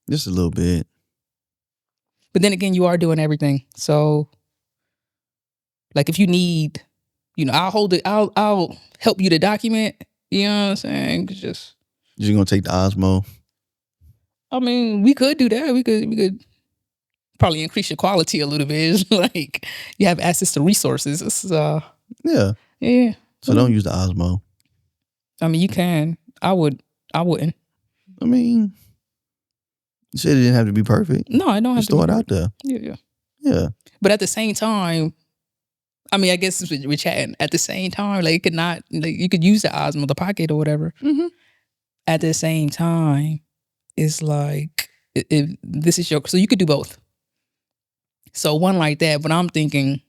Just a little bit. But then again, you are doing everything. So, like, if you need, I'll hold it. I'll help you to document. You know what I'm saying? It's just, You're gonna take the Osmo. I mean, we could do that. We could probably increase your quality a little bit. It's like you have access to resources. It's, Yeah. yeah. So don't use the Osmo. I mean, you can. I wouldn't. I mean, you said it didn't have to be perfect. No, I don't have Just to throw be it out there. Yeah. Yeah. But at the same time, I mean, I guess we're chatting. At the same time, like, it could not, like, you could use the Osmo, the Pocket or whatever. Mm-hmm. At the same time, it's like, if this is so you could do both. So one like that, but I'm thinking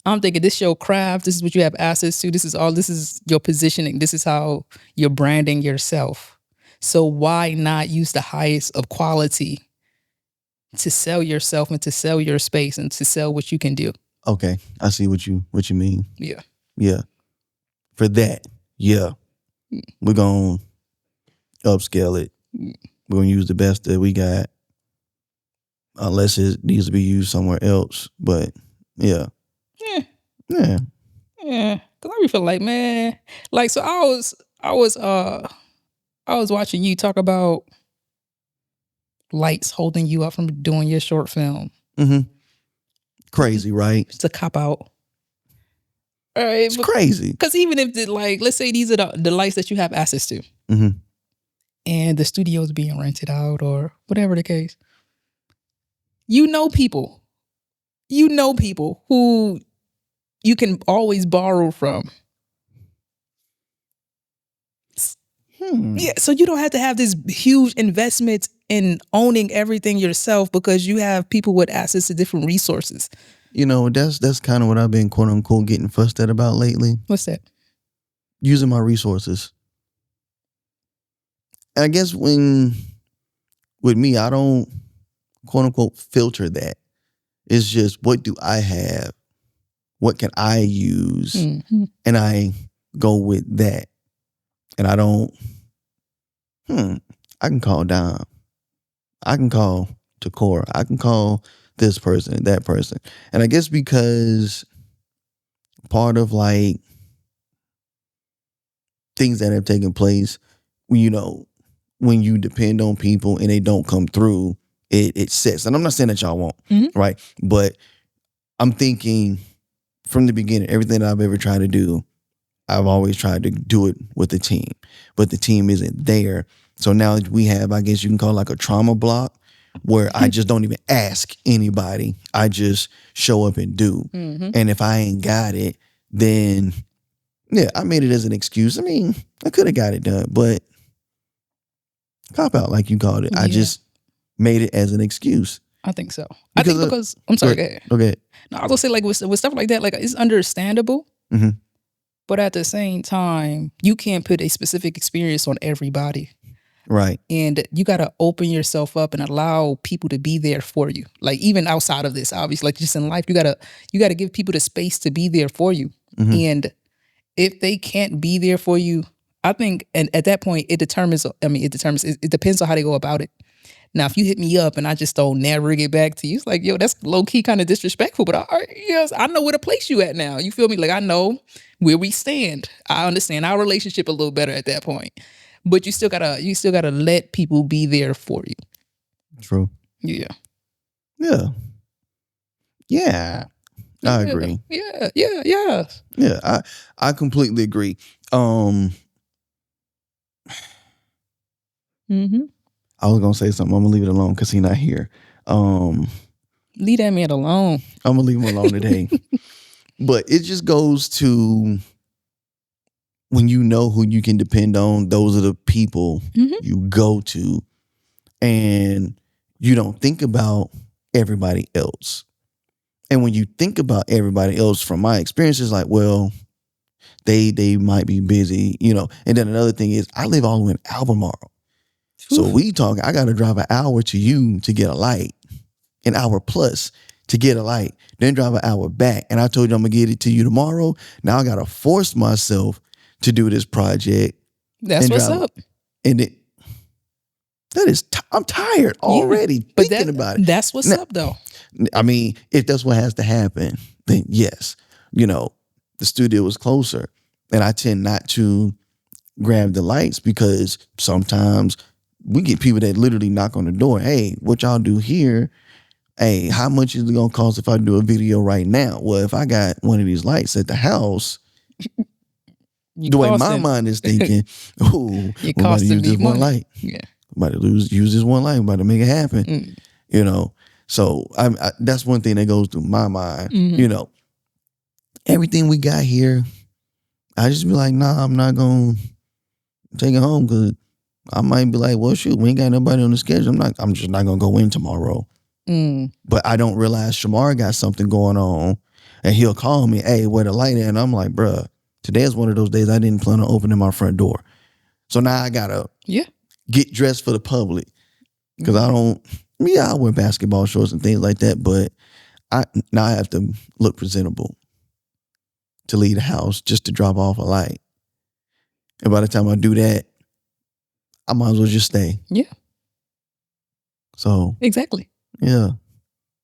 this is your craft. This is what you have access to. This is your positioning. This is how you're branding yourself. So why not use the highest of quality to sell yourself and to sell your space and to sell what you can do? Okay, I see what you mean. Yeah. Yeah. For that, yeah, we're gonna upscale it. We're gonna use the best that we got, unless it needs to be used somewhere else. But yeah. Cause I feel like, man, like, so I was watching you talk about lights holding you up from doing your short film. Mm-hmm. Crazy, right? It's a cop out. All right, it's crazy. Because even if let's say these are the lights that you have access to, and the studio is being rented out or whatever the case, people who you can always borrow from. Yeah, so you don't have to have this huge investment in owning everything yourself because you have people with access to different resources. That's kind of what I've been, quote unquote, getting fussed at about lately. What's that? Using my resources. And I guess with me, I don't, quote unquote, filter that. It's just, what do I have? What can I use? Mm-hmm. And I go with that. And I don't, I can call Dyme. I can call Takora. I can call this person and that person. And I guess because part of, like, things that have taken place, when you depend on people and they don't come through, it sets. And I'm not saying that y'all won't, right? But I'm thinking from the beginning, everything that I've ever tried to do, I've always tried to do it with the team, but the team isn't there. So now we have, I guess you can call it like a trauma block, where I just don't even ask anybody. I just show up and do. And if I ain't got it, then yeah, I made it as an excuse. I mean, I could have got it done, but cop out, like you called it. I just made it as an excuse. I think so. I think because I'm sorry. Go ahead. Okay. No, I was gonna say like with stuff like that, like it's understandable, but at the same time, you can't put a specific experience on everybody. Right. And you got to open yourself up and allow people to be there for you. Like even outside of this, obviously, like just in life, you got to give people the space to be there for you. And if they can't be there for you, I think, and at that point, it depends on how they go about it. Now, if you hit me up and I just don't never get back to you, it's like, yo, that's low key kind of disrespectful, but yes, I know where to place you at now. You feel me? Like I know where we stand. I understand our relationship a little better at that point. But you still gotta let people be there for you. True. Yeah. Yeah. Yeah. I agree. Yeah. Yeah. I completely agree. I was gonna say something. I'm gonna leave it alone because he's not here. Leave that man alone. I'm gonna leave him alone today. But it just goes to when you know who you can depend on, those are the people you go to, and you don't think about everybody else. And when you think about everybody else, from my experience, it's like, well, they might be busy, you know. And then another thing is, I live all the way in Albemarle. So we talking, I got to drive an hour to you to get a light, an hour plus to get a light, then drive an hour back. And I told you I'm going to get it to you tomorrow. Now I got to force myself to do this project. That's what's up. And I'm tired already thinking about it. That's what's up though. I mean, if that's what has to happen, then yes, you know, the studio is closer, and I tend not to grab the lights because sometimes we get people that literally knock on the door. Hey, what y'all do here? Hey, how much is it gonna cost if I do a video right now? Well, if I got one of these lights at the house, the way my mind is thinking, oh, we're about to use this one light. Yeah. We're about to use this one light. We're about to make it happen. You know, so I that's one thing that goes through my mind. You know, everything we got here, I just be like, nah, I'm not gonna take it home because I might be like, well, shoot, we ain't got nobody on the schedule. I'm just not gonna go in tomorrow. But I don't realize Shamar got something going on, and he'll call me, hey, where the light at? And I'm like, bruh, today is one of those days I didn't plan on opening my front door. So now I gotta get dressed for the public. Because I wear basketball shorts and things like that, but I have to look presentable to leave the house just to drop off a light. And by the time I do that, I might as well just stay. Yeah. So. Exactly. Yeah.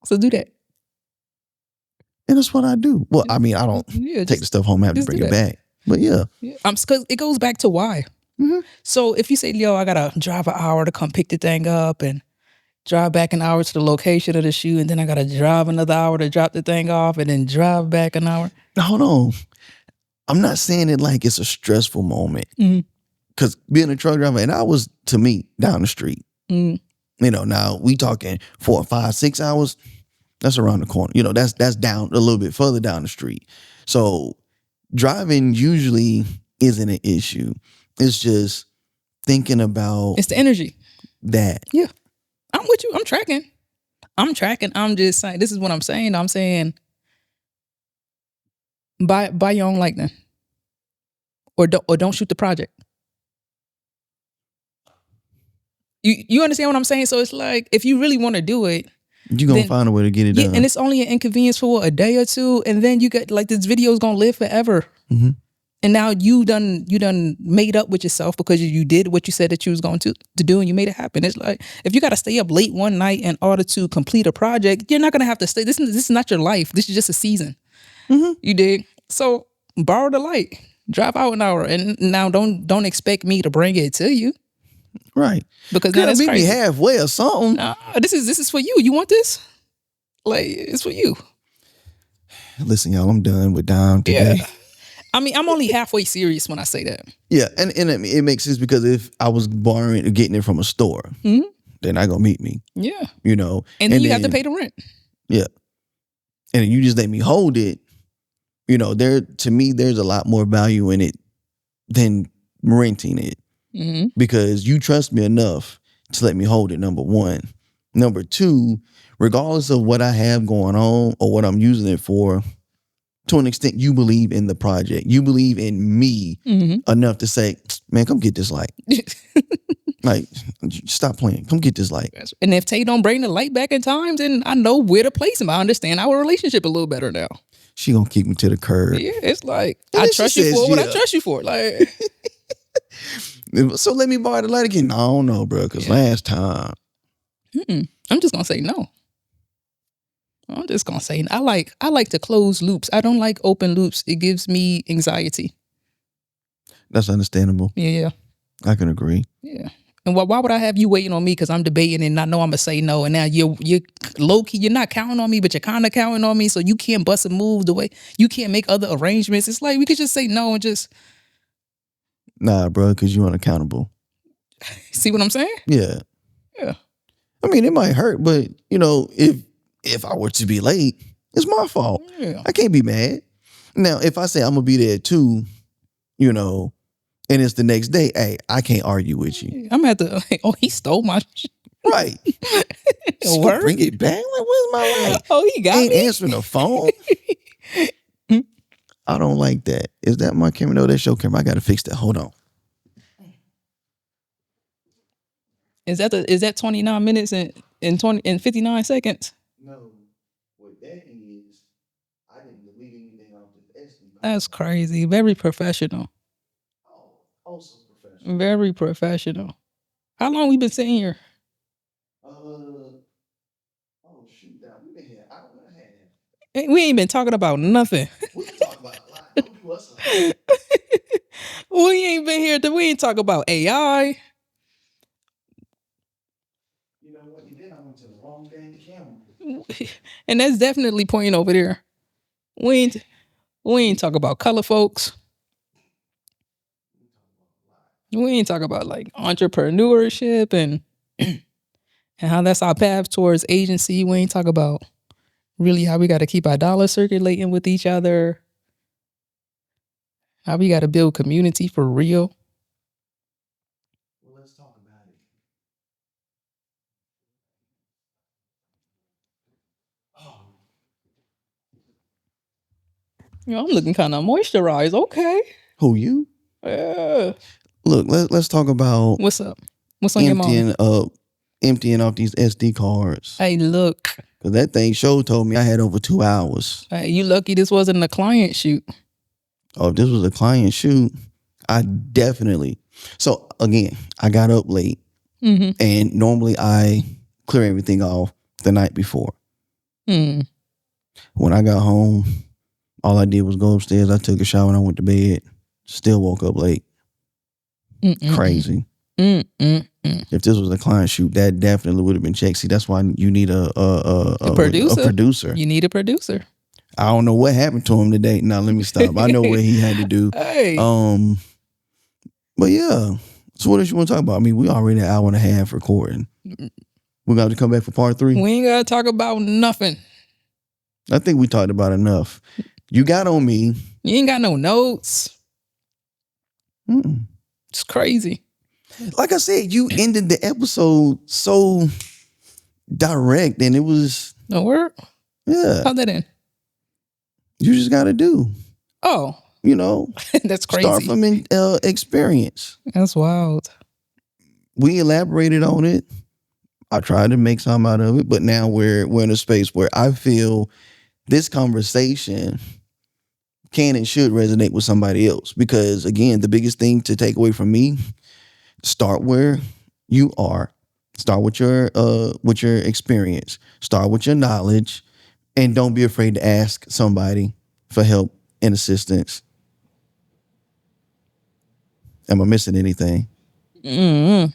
So do that. And that's what I do. Well, I mean, I don't take the stuff home and have to bring it back. But yeah. Because it goes back to why. So if you say, yo, I got to drive an hour to come pick the thing up and drive back an hour to the location of the shoe, and then I got to drive another hour to drop the thing off and then drive back an hour. Hold on. I'm not saying it like it's a stressful moment. Because being a truck driver, and I was, to me, down the street. You know, now we talking 4, 5, 6 hours. That's around the corner. You know, that's down a little bit further down the street. So driving usually isn't an issue. It's just thinking about. It's the energy. That. Yeah. I'm with you. I'm tracking. I'm just saying, this is what I'm saying. I'm saying buy your own lightning. Or don't shoot the project. You understand what I'm saying? So it's like, if you really want to do it, you're going to find a way to get it done. And it's only an inconvenience for a day or two. And then you get like, this video is going to live forever. And now you done made up with yourself because you did what you said that you was going to do, and you made it happen. It's like, if you got to stay up late one night in order to complete a project, you're not going to have to stay. This is not your life. This is just a season. You dig? So borrow the light, drive out an hour, and now don't expect me to bring it to you. Right. Because now Gotta that's meet me crazy. halfway or something. Nah, this is for you. You want this? Like, it's for you. Listen, y'all, I'm done with Dyme today. Yeah. I mean, I'm only halfway serious when I say that. Yeah, and it makes sense because if I was borrowing or getting it from a store, they're not gonna meet me. Yeah. You know, And then you have to pay the rent. Yeah, and you just let me hold it. You know, to me, there's a lot more value in it than renting it because you trust me enough to let me hold it. Number one, number two, regardless of what I have going on or what I'm using it for. To an extent, you believe in the project. You believe in me enough to say, man, come get this light. Like, stop playing. Come get this light. And if Tay don't bring the light back in time, then I know where to place him. I understand our relationship a little better now. She gonna kick me to the curb. Yeah, it's like, And I then she trust you says, for what I yeah. trust you for. Like, So let me borrow the light again. No, I don't know, bro, because last time. I'm just gonna say no. I'm just gonna say I like to close loops. I don't like open loops. It gives me anxiety. That's understandable. Yeah. I can agree. Yeah. And why would I have you waiting on me because I'm debating and I know I'm gonna say no, and now you're low key, you're not counting on me, but you're kind of counting on me, so you can't bust a move the way you can't make other arrangements. It's like we could just say no and just Nah, bro, because you're unaccountable. see what I'm saying? Yeah. Yeah. I mean, it might hurt, but you know, if I were to be late, it's my fault. Yeah. I can't be mad. Now, if I say I'm gonna be there too, you know, and it's the next day, hey, I can't argue with you. I'm gonna have to. Oh, he stole my shit. Right. So Word? bring it back. Like, where's my light? Oh, he got Ain't me. answering the phone. I don't like that. Is that my camera? No, that's your camera. I gotta fix that. Hold on. Is that 29 minutes and 59 seconds? No, what that is, I didn't delete anything off the SD card. That's crazy. Very professional. Oh, also professional. Very professional. How long we been sitting here? Oh shoot, now we've been here an hour and a half. We ain't been talking about nothing. We can talk about a lot. Don't do us a lot. We ain't been here. We ain't talk about AI. You know what? You did. I went to the wrong dang camera. And that's definitely pointing over there. We ain't talk about color folks. We ain't talk about like entrepreneurship and how that's our path towards agency. We ain't talk about really how we got to keep our dollar circulating with each other. How we got to build community for real. Well, let's talk about it. Oh, You know, I'm looking kind of moisturized. Okay. who you? Yeah. Look, let's talk about What's up? What's on your mind? emptying off these SD cards. Hey, look. Cause that thing show told me I had over 2 hours. Hey, you lucky this wasn't a client shoot. Oh, if this was a client shoot, I definitely. So again, I got up late, and normally I clear everything off the night before. Mm. When I got home, all I did was go upstairs. I took a shower and I went to bed. Still woke up late. Crazy. If this was a client shoot, that definitely would have been checked. See, that's why you need a producer. A producer. You need a producer. I don't know what happened to him today. Now let me stop. I know what he had to do. Hey. But yeah. So what else you want to talk about? I mean, we already an hour and a half recording. We're going to come back for part 3. We ain't got to talk about nothing. I think we talked about enough. You got on me. You ain't got no notes. Mm-mm. It's crazy. Like I said, you ended the episode so direct, and it was No word? yeah. How'd that end? You just got to do. Oh, You know, that's crazy. start from experience. That's wild. We elaborated on it. I tried to make something out of it, but now we're in a space where I feel this conversation can and should resonate with somebody else. Because again, the biggest thing to take away from me, start where you are. Start with your experience. Start with your knowledge, and don't be afraid to ask somebody for help and assistance. Am I missing anything? Mm-hmm.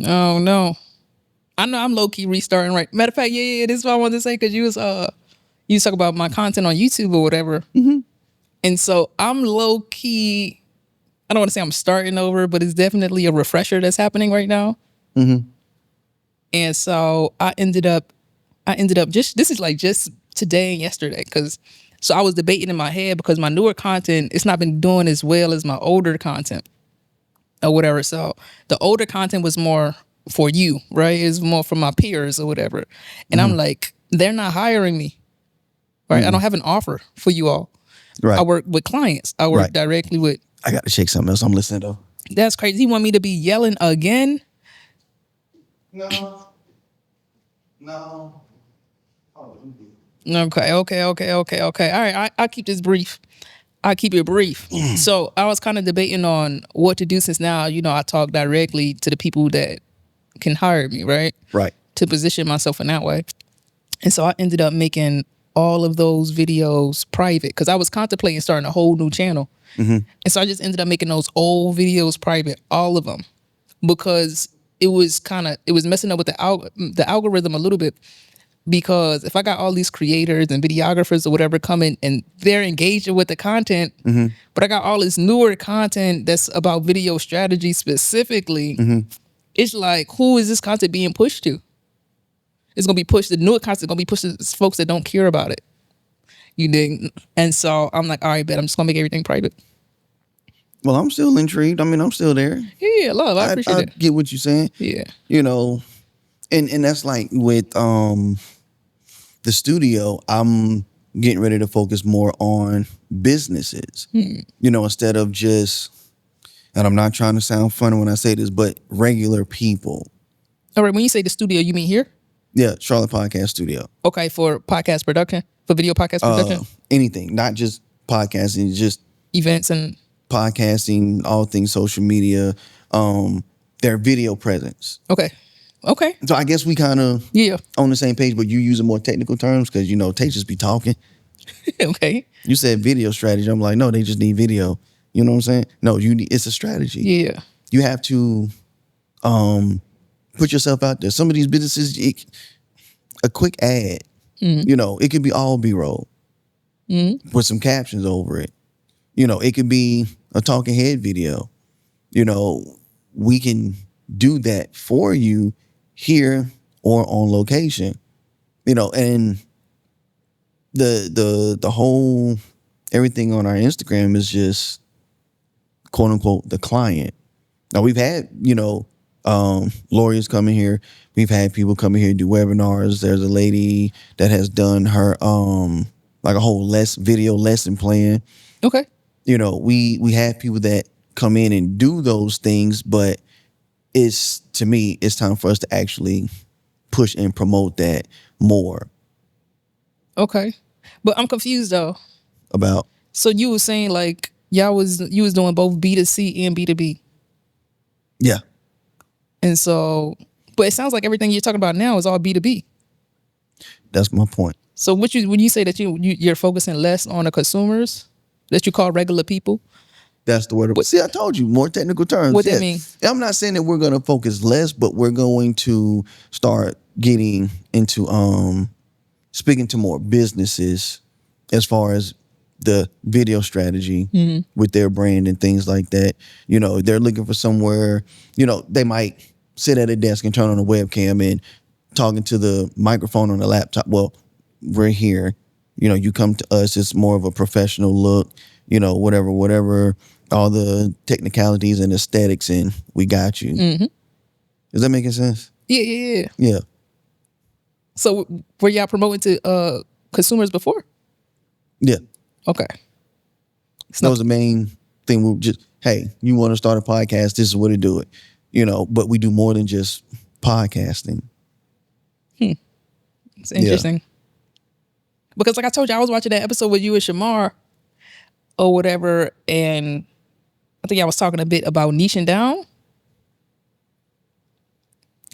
Oh no. I know I'm low key restarting right. Matter of fact, yeah, this is what I wanted to say because you was talking about my content on YouTube or whatever. And so I'm low key, I don't want to say I'm starting over, but it's definitely a refresher that's happening right now. And so I ended up just, this is like just today and yesterday. So I was debating in my head because my newer content, it's not been doing as well as my older content or whatever. So the older content was more for you, right? It's more for my peers or whatever. And I'm like, they're not hiring me, right? I don't have an offer for you all. Right. I work with clients. I work Right. directly with. I got to check something else. I'm listening though. That's crazy. He want me to be yelling again? No. Okay. All right, I'll keep this brief. I'll keep it brief. So I was kind of debating on what to do since now, I talk directly to the people that can hire me, right? Right. To position myself in that way. And so I ended up making all of those videos private because I was contemplating starting a whole new channel. And so I just ended up making those old videos private, all of them, because it was messing up with the algorithm a little bit. Because if I got all these creators and videographers or whatever coming and they're engaging with the content, but I got all this newer content that's about video strategy specifically, it's like, who is this content being pushed to? It's going to be pushed, the newer content is going to be pushed to folks that don't care about it. You dig? And so I'm like, all right, bet I'm just going to make everything private. Well, I'm still intrigued. I mean, I'm still there. Yeah, love. I appreciate it. I get what you're saying. Yeah. And that's like with the studio, I'm getting ready to focus more on businesses, instead of just, and I'm not trying to sound funny when I say this, but regular people. All right. When you say the studio, you mean here? Yeah, Charlotte Podcast Studio. Okay, for podcast production, for video podcast production? Anything, not just podcasting, just Events and... podcasting, all things social media, their video presence. Okay. So I guess we kind of on the same page, but you using more technical terms because, Tay just be talking. Okay. You said video strategy. I'm like, no, they just need video. You know what I'm saying? No, it's a strategy. Yeah. You have to put yourself out there. Some of these businesses, a quick ad, it could be all B-roll with some captions over it. It could be a talking head video. We can do that for you here or on location. And the whole everything on our Instagram is just quote unquote the client. Now we've had, lawyers coming here. We've had people coming here and do webinars. There's a lady that has done her like a whole video lesson plan. Okay. We have people that come in and do those things, but to me, it's time for us to actually push and promote that more. Okay. But I'm confused though. About? So you were saying like you was doing both B2C and B2B. Yeah. And so, but it sounds like everything you're talking about now is all B2B. That's my point. So when you say that you're focusing less on the consumers that you call regular people? That's the word. See, I told you, more technical terms. What that mean? I'm not saying that we're going to focus less, but we're going to start getting into speaking to more businesses as far as the video strategy with their brand and things like that. They're looking for somewhere, they might sit at a desk and turn on a webcam and talking to the microphone on the laptop. Well, we're here. You come to us, it's more of a professional look, whatever, all the technicalities and aesthetics, and we got you. Is that making sense? Yeah. So were y'all promoting to consumers before? Yeah. Okay. That was the main thing. We just, hey, you want to start a podcast, this is where to do it. But we do more than just podcasting. It's interesting. Yeah. Because like I told you, I was watching that episode with you and Shamar or whatever, and I think I was talking a bit about niching down.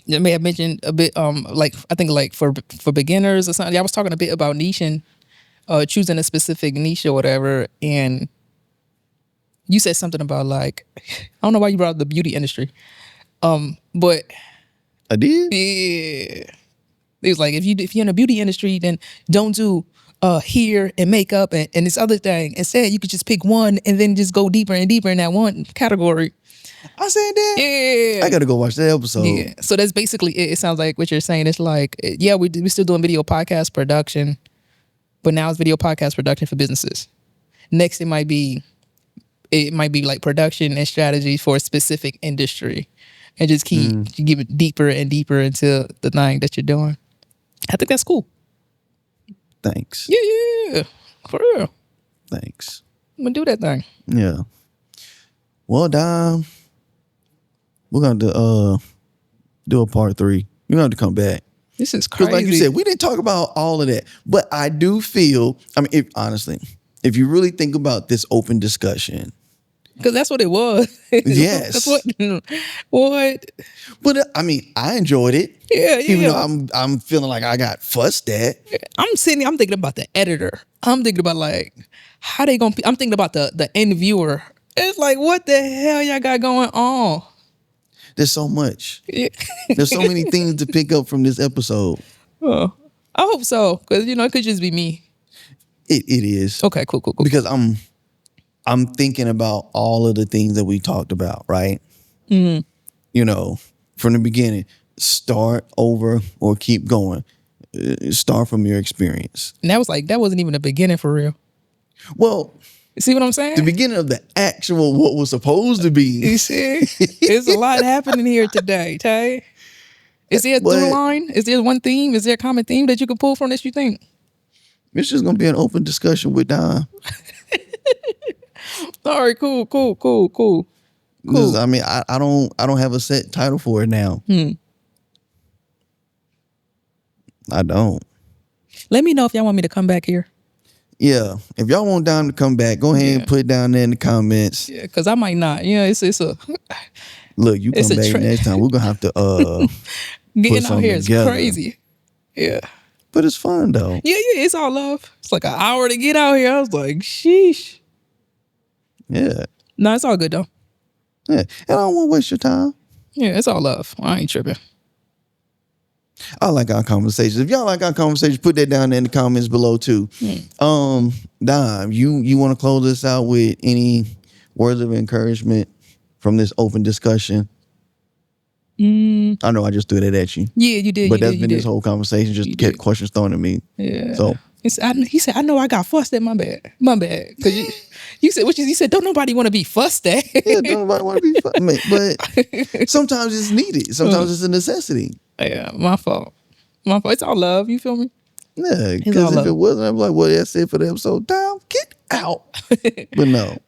You may have mentioned a bit, I think like for beginners or something. I was talking a bit about niching, choosing a specific niche or whatever, and you said something about like, I don't know why you brought up the beauty industry, but I did? Yeah. It was like, if you're in the beauty industry, then don't do hair and makeup and this other thing. Instead, you could just pick one and then just go deeper and deeper in that one category. I said that? Yeah. I got to go watch that episode. Yeah. So that's basically it. It sounds like what you're saying. It's like, yeah, we're still doing video podcast production, but now it's video podcast production for businesses. Next, it might be like production and strategy for a specific industry, and just keep give it deeper and deeper into the thing that you're doing. I think that's cool. Thanks. Yeah, for real. Thanks. I'm gonna do that thing. Yeah. Well, Dyme, we're going to do a part 3. You're going to have to come back. This is Because crazy. like you said, we didn't talk about all of that. But I do feel, I mean, honestly, if you really think about this open discussion. Because that's what it was. Yes. That's what? But I mean, I enjoyed it. Yeah. Even though I'm feeling like I got fussed at. I'm thinking about the editor. I'm thinking about like, how they gonna, I'm thinking about the end viewer. It's like, what the hell y'all got going on? There's so much. Yeah. There's so many things to pick up from this episode. Oh, I hope so. Because, it could just be me. It is. Okay, cool. Because I'm thinking about all of the things that we talked about, right? Mm-hmm. From the beginning, start over or keep going. Start from your experience. And that wasn't even the beginning for real. Well, You see what I'm saying? the beginning of the actual what was supposed to be. You see? There's a lot happening here today, Tay. Is there a through line? Is there one theme? Is there a common theme that you can pull from this, you think? It's just gonna be an open discussion with Dyme. All right, cool. I mean, I don't have a set title for it now. I don't. Let me know if y'all want me to come back here. Yeah, if y'all want Dyme to come back, go ahead and put it down there in the comments. Yeah, because I might not. Yeah, it's a Look, you come back next time. We're gonna have to getting out something here is together. crazy. Yeah. But it's fun though. Yeah, it's all love. It's like an hour to get out here. I was like, sheesh. Yeah. No, it's all good though. Yeah. And I don't want to waste your time. Yeah, it's all love. I ain't tripping. I like our conversations. If y'all like our conversations, put that down there in the comments below too. Dyme, you want to close this out with any words of encouragement from this open discussion? I know I just threw that at you. Yeah, you did. But that's been this whole conversation. Just kept questions thrown at me. Yeah. So he said, I know I got fussed at. My bad. Because you said, you said, don't nobody want to be fussed at. yeah, don't nobody want to be but sometimes it's needed. Sometimes it's a necessity. Yeah, my fault. It's all love. You feel me? Yeah, because if it wasn't, I'm like, well, that's it for the episode. Dyme, get out. But no.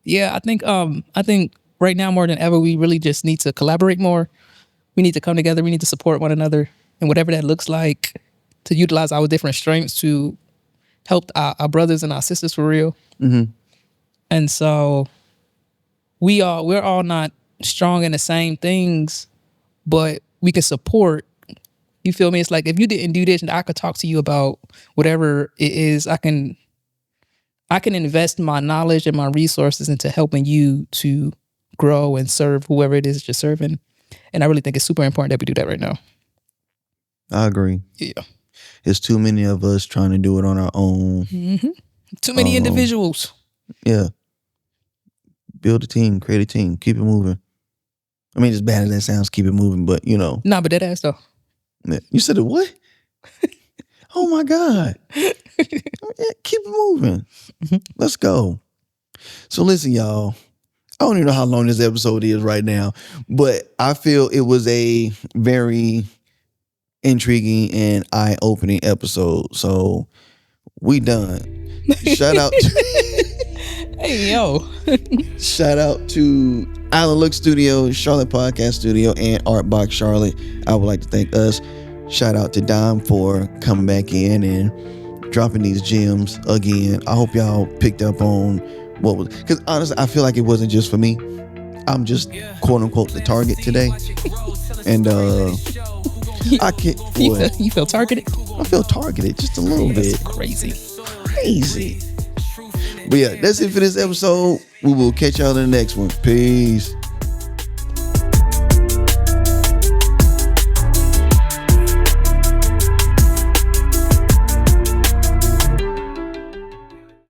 Yeah, I think right now more than ever, we really just need to collaborate more. We need to come together. We need to support one another, and whatever that looks like, to utilize our different strengths to help our brothers and our sisters for real. Mm-hmm. And so we're all not strong in the same things, but we can support. You feel me? It's like, if you didn't do this and I could talk to you about whatever it is, I can invest my knowledge and my resources into helping you to grow and serve whoever it is that you're serving. And I really think it's super important that we do that right now. I agree. Yeah. It's too many of us trying to do it on our own. Mm-hmm. Too many individuals. Yeah. Build a team, create a team, keep it moving. I mean, as bad as that sounds, keep it moving, but Nah, but that ass though. You said it what? Oh my God. Yeah, keep it moving. Let's go. So listen, y'all. I don't even know how long this episode is right now, but I feel it was a very intriguing and eye-opening episode. So we done. Shout out to Hey, yo. shout out to Island Look Studio, Charlotte Podcast Studio, and Artbox Charlotte. I would like to thank us. Shout out to Dyme for coming back in and dropping these gems again. I hope y'all picked up on what was, because honestly, I feel like it wasn't just for me. I'm just quote unquote the target today. And I can't. You feel targeted? I feel targeted just a little bit. Crazy. But yeah, that's it for this episode. We will catch y'all in the next one. Peace.